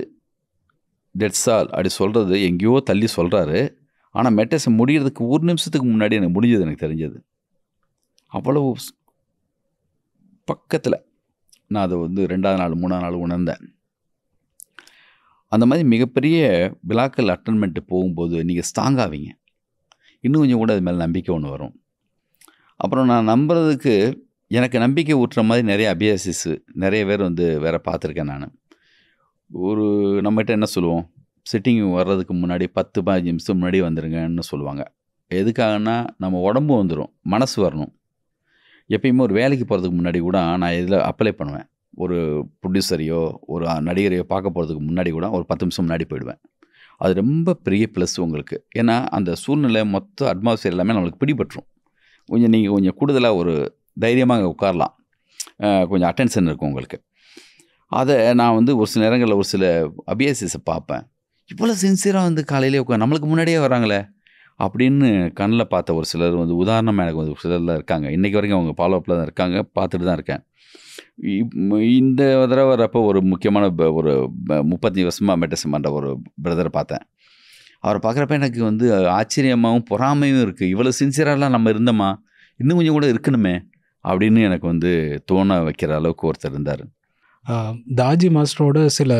டெட்ஸ் ஆல் அப்படி சொல்கிறது எங்கேயோ தள்ளி சொல்கிறாரு. ஆனால் மெடிடேஷன் முடிகிறதுக்கு ஒரு நிமிஷத்துக்கு முன்னாடி எனக்கு முடிஞ்சது, எனக்கு தெரிஞ்சது. அவ்வளவு பக்கத்தில் நான் அதை வந்து 2வது நாள் 3வது நாள் உணர்ந்தேன். அந்த மாதிரி மிகப்பெரிய விழாக்கள் அட்டன்மெண்ட்டு போகும்போது நீங்கள் ஸ்ட்ராங் ஆவீங்க. இன்னும் கொஞ்சம் கூட அது மேலே நம்பிக்கை ஒன்று வரும். அப்புறம் நான் நம்புறதுக்கு எனக்கு நம்பிக்கை ஊட்டுற மாதிரி நிறைய அபியாசிஸு நிறைய பேர் வந்து வேறு பார்த்துருக்கேன். நான் ஒரு நம்மகிட்ட என்ன சொல்லுவோம், சிட்டிங் வர்றதுக்கு முன்னாடி 10-15 நிமிஷம் முன்னாடி வந்துருங்கன்னு சொல்லுவாங்க. எதுக்காகன்னா, நம்ம உடம்பு வந்துடும், மனசு வரணும். எப்பயுமே ஒரு வேலைக்கு போகிறதுக்கு முன்னாடி கூட நான் இதில் அப்ளை பண்ணுவேன். ஒரு ப்ரொடியூசரையோ ஒரு நடிகரையோ பார்க்க போகிறதுக்கு முன்னாடி கூட ஒரு 10 நிமிஷம் முன்னாடி போயிடுவேன். அது ரொம்ப பெரிய ப்ளஸ் உங்களுக்கு. ஏன்னா அந்த சூழ்நிலை மொத்த அட்மாஸ்பியர் எல்லாமே நம்மளுக்கு பிடிபட்டுரும். நீங்கள் கொஞ்சம் கூடுதலாக ஒரு தைரியமாக அங்கே உட்காரலாம். கொஞ்சம் அட்டென்ஷன் இருக்கும் உங்களுக்கு. அதை நான் வந்து ஒரு சில நேரங்களில் ஒரு சில அபியாசிஸை பார்ப்பேன். இவ்வளோ சின்சியராக வந்து காலையிலே நம்மளுக்கு முன்னாடியே வராங்களே அப்படின்னு கண்ணில் பார்த்த ஒரு சிலர் வந்து உதாரணமாக எனக்கு வந்து ஒரு சிலர்லாம் இருக்காங்க. இன்றைக்கி வரைக்கும் அவங்க ஃபாலோஅப்பில் தான் இருக்காங்க, பார்த்துட்டு தான் இருக்கேன். இந்த தடவை வரப்போ ஒரு முக்கியமான ஒரு 35 வருஷமாக மெடிடேஷன் பண்ணுற ஒரு பிரதரை பார்த்தேன். அவரை பார்க்குறப்ப எனக்கு வந்து ஆச்சரியமாகவும் பொறாமையும் இருக்குது. இவ்வளோ சின்சியராலாம் நம்ம இருந்தோமா, இன்னும் கொஞ்சம் கூட இருக்கணுமே அப்படின்னு எனக்கு வந்து தோண வைக்கிற அளவுக்கு ஒருத்தர் இருந்தார். தாஜி மாஸ்டரோட சில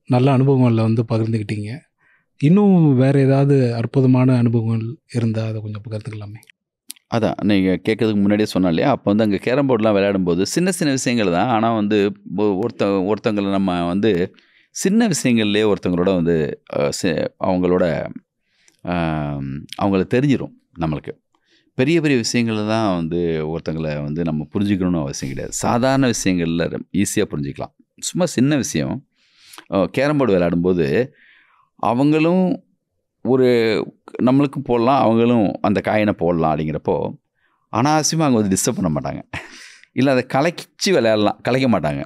நல்ல அனுபவங்களில் வந்து பகிர்ந்துக்கிட்டீங்க. இன்னும் வேறு ஏதாவது அற்புதமான அனுபவங்கள் இருந்தால் அதை கொஞ்சம் பகிர்ந்துக்கலாமே? அதான் நீங்கள் கேட்கறதுக்கு முன்னாடியே சொன்னோம் இல்லையா, அப்போ வந்து அங்கே கேரம் போர்டெலாம் விளையாடும்போது சின்ன சின்ன விஷயங்கள் தான். ஆனால் வந்து ஒருத்தவங்களை நம்ம வந்து சின்ன விஷயங்கள்லேயே ஒருத்தவங்களோட வந்து அவங்களோட அவங்கள தெரிஞ்சிடும் நம்மளுக்கு. பெரிய பெரிய விஷயங்கள் தான் வந்து ஒருத்தங்களை வந்து நம்ம புரிஞ்சுக்கணும்னு அவசியம் கிடையாது. சாதாரண விஷயங்களில் ஈஸியாக புரிஞ்சிக்கலாம். சும்மா சின்ன விஷயம், கேரம் போர்டு விளையாடும்போது அவங்களும் ஒரு நம்மளுக்கும் போடலாம், அவங்களும் அந்த காயினை போடலாம் அப்படிங்கிறப்போ அனாவசியமாக அவங்க வந்து டிஸ்டர்ப் பண்ண மாட்டாங்க. இல்லை அதை கலைச்சி விளையாடலாம், கலைக்க மாட்டாங்க.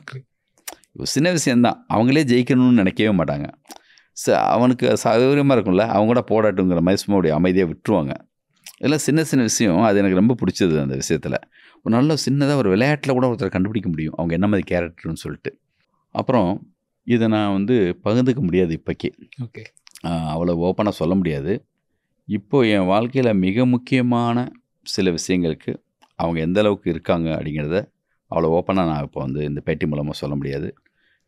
சின்ன விஷயந்தான், அவங்களே ஜெயிக்கணும்னு நினைக்கவே மாட்டாங்க. அவனுக்கு சௌகரியமாக இருக்கும்ல, அவங்க கூட போடாட்டுங்கிற மாதிரி சும்மா அப்படியே அமைதியாக விட்டுருவாங்க. இதெல்லாம் சின்ன சின்ன விஷயம். அது எனக்கு ரொம்ப பிடிச்சது. அந்த விஷயத்தில் ஒரு நல்ல சின்னதாக ஒரு விளையாட்டில் கூட ஒருத்தரை கண்டுபிடிக்க முடியும் அவங்க என்ன மாதிரி கேரக்டர்னு சொல்லிட்டு. அப்புறம் இதை நான் வந்து பகிர்ந்துக்க முடியாது இப்போக்கி. ஓகே, அவ்வளோ ஓப்பனாக சொல்ல முடியாது. இப்போது என் வாழ்க்கையில் மிக முக்கியமான சில விஷயங்களுக்கு அவங்க எந்த அளவுக்கு இருக்காங்க அப்படிங்கிறத அவ்வளோ ஓப்பனாக நான் இப்போ வந்து இந்த பேட்டி மூலமாக சொல்ல முடியாது.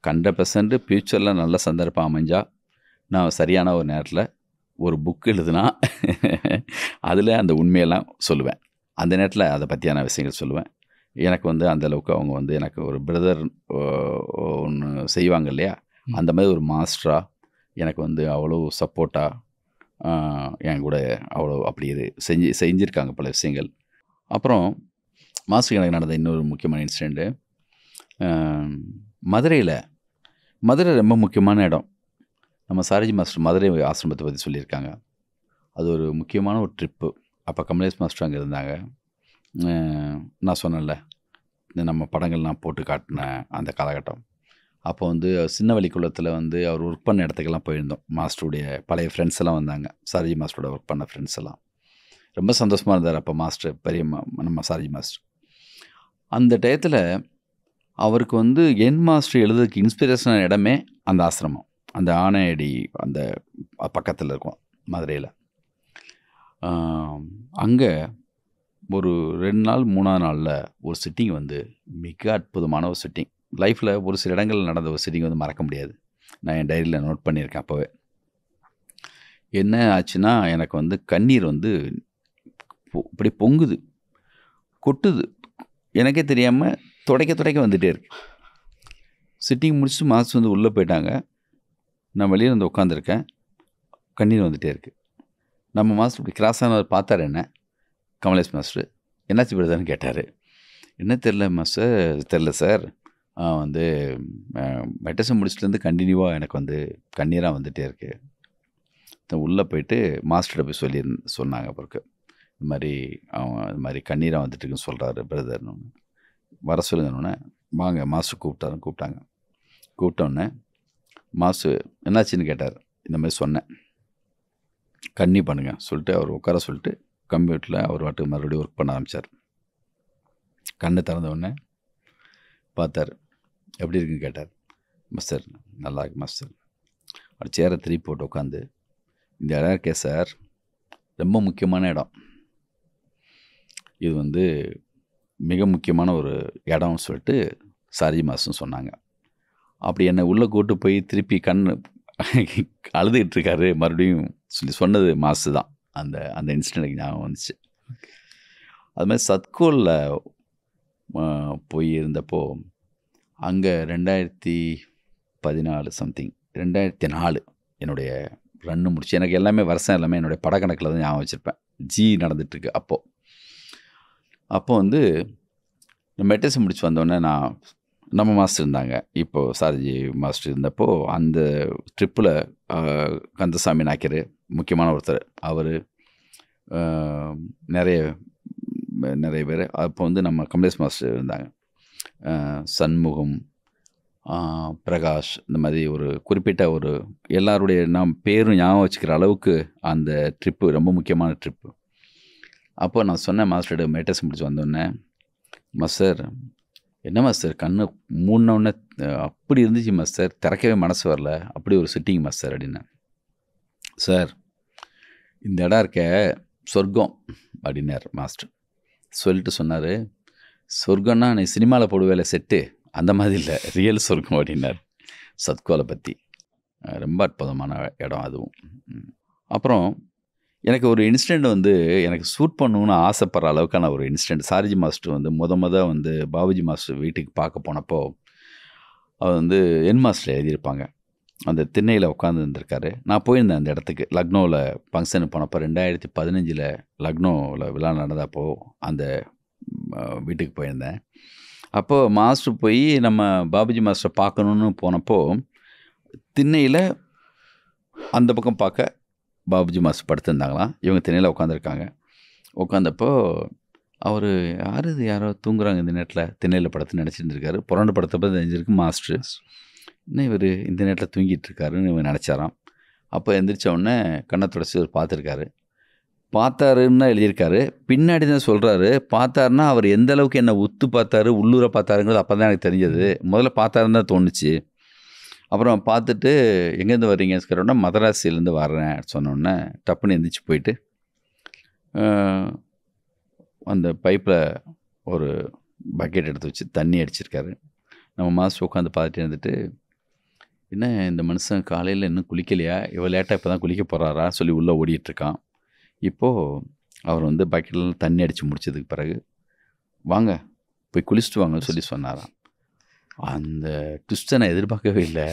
100% ஃப்யூச்சரில் நல்ல சந்தர்ப்பம் அமைஞ்சால் நான் சரியான ஒரு நேரத்தில் ஒரு புக் எழுதுனா அதில் அந்த உண்மையெல்லாம் சொல்லுவேன். அந்த நேரத்தில் அதை பற்றியான விஷயங்கள் சொல்லுவேன். எனக்கு வந்து அந்தளவுக்கு அவங்க வந்து எனக்கு ஒரு பிரதர் ஒன்று செய்வாங்க இல்லையா, அந்த மாதிரி ஒரு மாஸ்டராக எனக்கு வந்து அவ்வளோ சப்போர்ட்டாக என் கூட அவ்வளோ அப்படி செஞ்சுருக்காங்க பல விஷயங்கள். அப்புறம் மாஸ்டருக்கு எனக்கு நடந்த இன்னொரு முக்கியமான இன்சிடெண்ட்டு, மதுரை ரொம்ப முக்கியமான இடம். நம்ம சாரிஜி மாஸ்டர் மதுரை ஆசிரமத்தை பற்றி சொல்லியிருக்காங்க. அது ஒரு முக்கியமான ஒரு ட்ரிப்பு. அப்போ கமலேஷ் மாஸ்டர் அங்கே இருந்தாங்க. நான் சொன்னேன்ல, நம்ம படங்கள்லாம் போட்டு காட்டின அந்த காலகட்டம். அப்போ வந்து சின்னவழிக்குளத்தில் வந்து அவர் ஒர்க் பண்ண இடத்துக்கெல்லாம் போயிருந்தோம். மாஸ்டருடைய பழைய ஃப்ரெண்ட்ஸ் எல்லாம் வந்தாங்க, சாரிஜி மாஸ்டரோட ஒர்க் பண்ண ஃப்ரெண்ட்ஸ் எல்லாம். ரொம்ப சந்தோஷமாக இருந்தார் அப்போ மாஸ்டர், பெரிய நம்ம சாரிஜி மாஸ்டர். அந்த டயத்தில் அவருக்கு வந்து என் மாஸ்டர் எழுதுறதுக்கு இன்ஸ்பிரேஷனான இடமே அந்த ஆசிரமம், அந்த ஆனையடி அந்த பக்கத்தில் இருக்கும் மதுரையில். அங்கே ஒரு 2 நாள் 3ஆவது நாளில் ஒரு சிட்டிங் வந்து மிக அற்புதமான ஒரு சிட்டிங். லைஃப்பில் ஒரு சில இடங்களில் நடந்த ஒரு சிட்டிங் வந்து மறக்க முடியாது. நான் என் டைரியில் நோட் பண்ணியிருக்கேன். அப்போவே என்ன ஆச்சுன்னா, எனக்கு வந்து கண்ணீர் வந்து இப்படி பொங்குது, கொட்டுது, எனக்கே தெரியாமல் துடைக்க வந்துகிட்டே இருக்கு. சிட்டிங் முடிச்சுட்டு மாஸ்டர் வந்து உள்ளே போயிட்டாங்க. நான் வெளியே வந்து உட்காந்துருக்கேன், கண்ணீர் வந்துகிட்டே இருக்குது. நம்ம மாஸ்டர் இப்படி கிராஸ் ஆனவர் பார்த்தார் என்ன, கமலேஷ் மாஸ்டர். என்னாச்சு பிரதர்னு கேட்டார். என்ன தெரில சார், வந்து மெடிடேஷன் முடிச்சுலேருந்து கண்டினியூவாக எனக்கு வந்து கண்ணீராக வந்துகிட்டே இருக்குது. உள்ளே போயிட்டு மாஸ்டர்கிட்ட போய் சொன்னாங்க. பிறகு இது மாதிரி கண்ணீராக வந்துட்டுருக்குன்னு சொல்கிறாரு பிரதர்னு. வர சொல்லுங்கன்னு வாங்க மாஸ்டர் கூப்பிட்டாங்க. கூப்பிட்டோன்னே மாஸ்டர் என்னாச்சுன்னு கேட்டார். இந்த மாதிரி சொன்னேன், கண்ணி பண்ணுங்க சொல்லிட்டு அவர் உட்கார சொல்லிட்டு கம்ப்யூட்டரில் அவர் வாட்டுக்கு மறுபடியும் ஒர்க் பண்ண ஆரம்பித்தார். கண்ணை திறந்தவுடனே பார்த்தார். எப்படி இருக்குன்னு கேட்டார். மாஸ்டர் நல்லா இருக்கு மாஸ்டர். அவர் சேரை திருப்பி போட்டு உட்காந்து, இந்த இடம் இருக்கே சார், ரொம்ப முக்கியமான இடம், இது வந்து மிக முக்கியமான ஒரு இடம்னு சொல்லிட்டு சாரிஜி மாஸ்டர்னு சொன்னாங்க. அப்படி என்னை உள்ளே கூட்டு போய் திருப்பி அழுதுகிட்டு இருக்காரு மறுபடியும் சொன்னது மாஸ்டர் தான். அந்த இன்சிடென்ட் ஞாபகம் வந்துச்சு. அது மாதிரி சத்கோலில் போய் இருந்தப்போ அங்கே 2000 2014 சம்திங் 2004 என்னுடைய ரன்னு முடிச்சு. எனக்கு எல்லாமே வருஷம் எல்லாமே என்னுடைய படக்கணக்கில் தான் ஞாபகம் வச்சுருப்பேன். ஜி நடந்துகிட்ருக்கு அப்போது வந்து மெட்ரஸ் முடிச்சு வந்தோடனே நம்ம மாஸ்டர் இருந்தாங்க. இப்போது சாரஜி மாஸ்டர் இருந்தப்போ அந்த ட்ரிப்பில் கந்தசாமி நாயக்கர் முக்கியமான ஒருத்தர், அவர் நிறைய பேர். அப்போ வந்து நம்ம கமலேஷ் மாஸ்டர் இருந்தாங்க, சண்முகம், பிரகாஷ், இந்த மாதிரி ஒரு குறிப்பிட்ட ஒரு எல்லாருடைய நாம் பேரும் ஞாபகம் வச்சுக்கிற அளவுக்கு அந்த ட்ரிப்பு ரொம்ப முக்கியமான ட்ரிப்பு. அப்போது நான் சொன்னேன் மாஸ்டர்கிட்ட, மெட்ரஸ் முடிச்சு வந்தோடனே, மாஸ்டர் என்ன மாஸ்டர் கண்ணு மூடினோடனே அப்படி இருந்துச்சு மாஸ்டர், திறக்கவே மனசு வரல, அப்படி ஒரு சிட்டிங் மாஸ்டர் அப்படின்னேன். சார் இந்த இடம் இருக்க சொர்க்கம் அப்படின்னார் மாஸ்டர். சொல்லிட்டு சொன்னார், சொர்க்கம்னா நீ சினிமாவில் போடுவேல செட்டு, அந்த மாதிரி இல்லை, ரியல் சொர்க்கம் அப்படின்னார். சத்கோலை பற்றி ரொம்ப அற்புதமான இடம் அதுவும். அப்புறம் எனக்கு ஒரு இன்சிடெண்ட் வந்து எனக்கு ஷூட் பண்ணணுன்னு ஆசைப்படுற அளவுக்கான ஒரு இன்சிடெண்ட். சாரஜி மாஸ்டர் வந்து வந்து பாபுஜி மாஸ்டர் வீட்டுக்கு பார்க்க போனப்போ அவர் வந்து என் மாஸ்டர் எழுதியிருப்பாங்க. அந்த திண்ணையில் உட்காந்துருந்துருக்காரு. நான் போயிருந்தேன் அந்த இடத்துக்கு. லக்னோவில் ஃபங்க்ஷனுக்கு போனப்போ 2015 லக்னோவில் விழா நடந்தப்போ அந்த வீட்டுக்கு போயிருந்தேன். அப்போது மாஸ்டர் போய் நம்ம பாபுஜி மாஸ்டரை பார்க்கணுன்னு போனப்போ திண்ணையில் அந்த பக்கம் பார்க்க பாபுஜி மாஸ்டர் படுத்திருந்தாங்களாம். இவங்க திண்ணையில் உட்காந்துருக்காங்க. உட்காந்தப்போ அவர் யாரோ தூங்குறாங்க இந்த நேரத்தில் திண்ணையில் படுத்து நினச்சிட்டு இருக்காரு. புரண்டு படுத்தப்போ தெரிஞ்சிருக்கு மாஸ்டர் இன்னும் இவர் இந்த நேரத்தில் தூங்கிட்டு இருக்காருன்னு இவன் நினச்சாராம். அப்போ எந்திரிச்ச உடனே கண்ணை தொடச்சி அவர் பார்த்தாருன்னு எழுதியிருக்காரு. பின்னாடி தான் சொல்கிறாரு, பார்த்தாருன்னா அவர் எந்த அளவுக்கு என்னை உத்து பார்த்தாரு, உள்ளூரை பார்த்தாருங்கிறது அப்போ தான் எனக்கு தெரிஞ்சது. முதல்ல பார்த்தாருன்னு தான் தோணுச்சு. அப்புறம் பார்த்துட்டு எங்கேருந்து வர்றீங்கன்னு சொல்கிறோன்னா மதராசிலேருந்து வர்றேன் சொன்னோடனே டப்புன்னு எந்திரிச்சு போயிட்டு அந்த பைப்பில் ஒரு பக்கெட் எடுத்து வச்சு தண்ணி அடிச்சிருக்காரு. நம்ம மாஸ்டர் உட்காந்து பார்த்துட்டு இருந்துட்டு, என்ன இந்த மனுஷன் காலையில் இன்னும் குளிக்கலையா, இவ்வளோ லேட்டாக இப்போ தான் குளிக்க போகிறாரா சொல்லி உள்ளே ஓடிட்டுருக்கான். இப்போது அவர் வந்து பக்கெட்டில் தண்ணி அடித்து முடிச்சதுக்கு பிறகு வாங்க போய் குளிச்சுட்டு வாங்கன்னு சொல்லி சொன்னாராம். அந்த ட்விஸ்ட்டை நான் எதிர்பார்க்கவே இல்லை.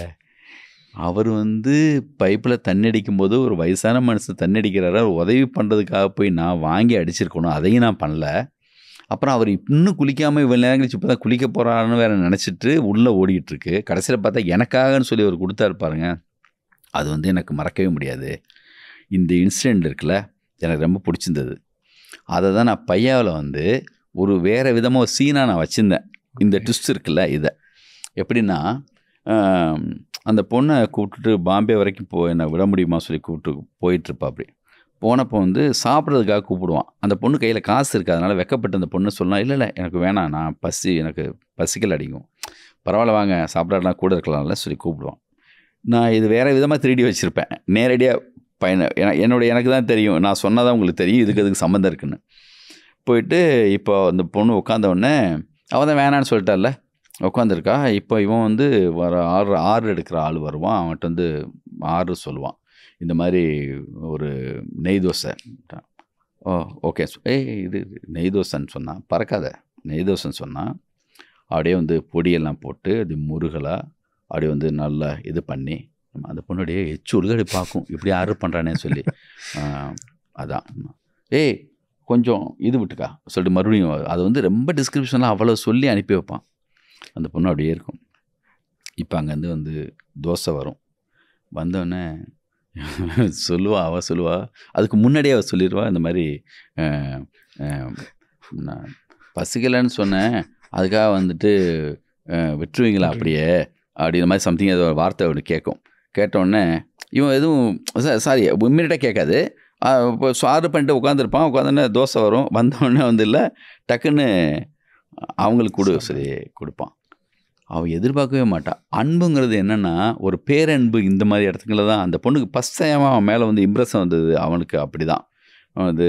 அவர் வந்து பைப்பில் தண்ணி அடிக்கும்போது ஒரு வயசான மனுஷன் தண்ணி அடிக்கிறாரா, உதவி பண்ணுறதுக்காக போய் நான் வாங்கி அடிச்சிருக்கணும், அதையும் நான் பண்ணல. அப்புறம் அவர் இன்னும் குளிக்காமல் இவ்வளோ நேரம் கழிச்சு இப்போ தான் குளிக்க போகிறான்னு வேறு நினச்சிட்டு உள்ளே ஓடிக்கிட்டுருக்கு. கடைசியில் பார்த்தா எனக்காகன்னு சொல்லி அவர் கொடுத்தாரு பாருங்க, அது வந்து எனக்கு மறக்கவே முடியாது. இந்த இன்சிடெண்ட் இருக்குல்ல, எனக்கு ரொம்ப பிடிச்சிருந்தது. அதை தான் நான் பையாவில் வந்து ஒரு வேறு விதமாக ஒரு சீனாக நான் வச்சுருந்தேன். இந்த ட்விஸ்ட் இருக்குல்ல, இதை எப்படின்னா, அந்த பொண்ணை கூப்பிட்டுட்டு பாம்பே வரைக்கும் என்னை விட முடியுமா சொல்லி கூப்பிட்டு போயிட்டுருப்பா. அப்படி போனப்போ வந்து சாப்பிட்றதுக்காக கூப்பிடுவான். அந்த பொண்ணு கையில் காசு இருக்குது, அதனால் வெக்கப்பட்டு அந்த பொண்ணு சொல்லலாம், இல்லை எனக்கு வேணாம், நான் எனக்கு பசிக்கல் அடிக்கும், பரவாயில்ல வாங்க சாப்பிடாலாம் கூட இருக்கலாம்ல சொல்லி கூப்பிடுவான். நான் இது வேறு விதமாக திருடி வச்சுருப்பேன். நேரடியாக எனக்கு தான் தெரியும், நான் சொன்னதான் உங்களுக்கு தெரியும் இதுக்கு சம்மந்தம் இருக்குன்னு. போயிட்டு இப்போ அந்த பொண்ணு உட்காந்தவுடனே அவன் தான் வேணான்னு சொல்லிட்டார்ல, உட்காந்துருக்கா. இப்போ இவன் வந்து வர ஆர்டர் எடுக்கிற ஆள் வருவான், அவன்கிட்ட வந்து ஆர்டர் சொல்லுவான், இந்த மாதிரி ஒரு நெய் தோசை. ஓகே, இது நெய் தோசைன்னு சொன்னான், பறக்காத நெய் தோசைன்னு சொன்னான். அப்படியே வந்து பொடியெல்லாம் போட்டு அது முருகலாக அப்படியே வந்து நல்லா இது பண்ணி அந்த பொண்ணுடைய எச்சு உருகடி பார்க்கும், இப்படி ஆர்டர் பண்ணுறானேன்னு சொல்லி. அதான் கொஞ்சம் இது விட்டுக்கா சொல்லிட்டு மறுபடியும் அதை வந்து ரொம்ப டிஸ்கிரிப்ஷன்லாம் அவ்வளோ சொல்லி அனுப்பி வைப்பான். அந்த பொண்ணு அப்படியே இருக்கும். இப்போ அங்கேருந்து வந்து தோசை வரும். வந்தோடனே அவள் சொல்லுவா, அதுக்கு முன்னாடியே அவள் சொல்லிடுவா, இந்த மாதிரி நான் பசிக்கலைன்னு சொன்னேன், அதுக்காக வந்துட்டு விட்டுருவீங்களா அப்படியே அப்படின்ற மாதிரி சம்திங் ஏதோ வார்த்தை அப்படி கேட்டோடனே இவன் எதுவும் சாரி இம்மீடியட்டாக கேட்காது. இப்போ ஆர்டர் பண்ணிட்டு உட்காந்துருப்பான். உட்காந்துன்னு தோசை வரும். வந்தோடனே வந்து இல்லை டக்குன்னு அவங்களுக்கு சரி கொடுப்பான். அவள் எதிர்பார்க்கவே மாட்டான். அன்புங்கிறது என்னென்னா ஒரு பேரன்பு. இந்த மாதிரி இடத்துக்குள்ள தான் அந்த பொண்ணுக்கு ஃபஸ்ட் டைம் அவன் மேலே வந்து இம்ப்ரெஷன் வந்தது. அவனுக்கு அப்படி தான் வந்து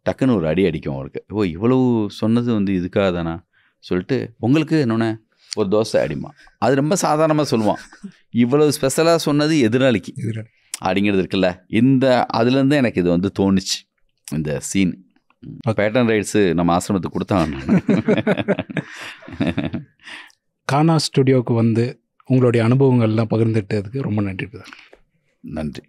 டக்குன்னு ஒரு அடி அடிக்கும் அவனுக்கு. இவ்வளவு சொன்னது வந்து இதுக்காக தானா சொல்லிட்டு உங்களுக்கு என்னொன்னே ஒரு தோசை அடிமா. அது ரொம்ப சாதாரணமாக சொல்லுவான். இவ்வளவு ஸ்பெஷலாக சொன்னது எதிராளிக்கு அப்படிங்கிறது இருக்குல்ல. அதுலேருந்து எனக்கு இது வந்து தோணுச்சு இந்த சீன். பேட்டன் ரைட்ஸு நம்ம ஆசிரமத்துக்கு கொடுத்தாங்க. கானா ஸ்டுடியோவுக்கு வந்து உங்களுடைய அனுபவங்கள்லாம் பகிர்ந்துட்டதுக்கு ரொம்ப நன்றி பிரதர். நன்றி.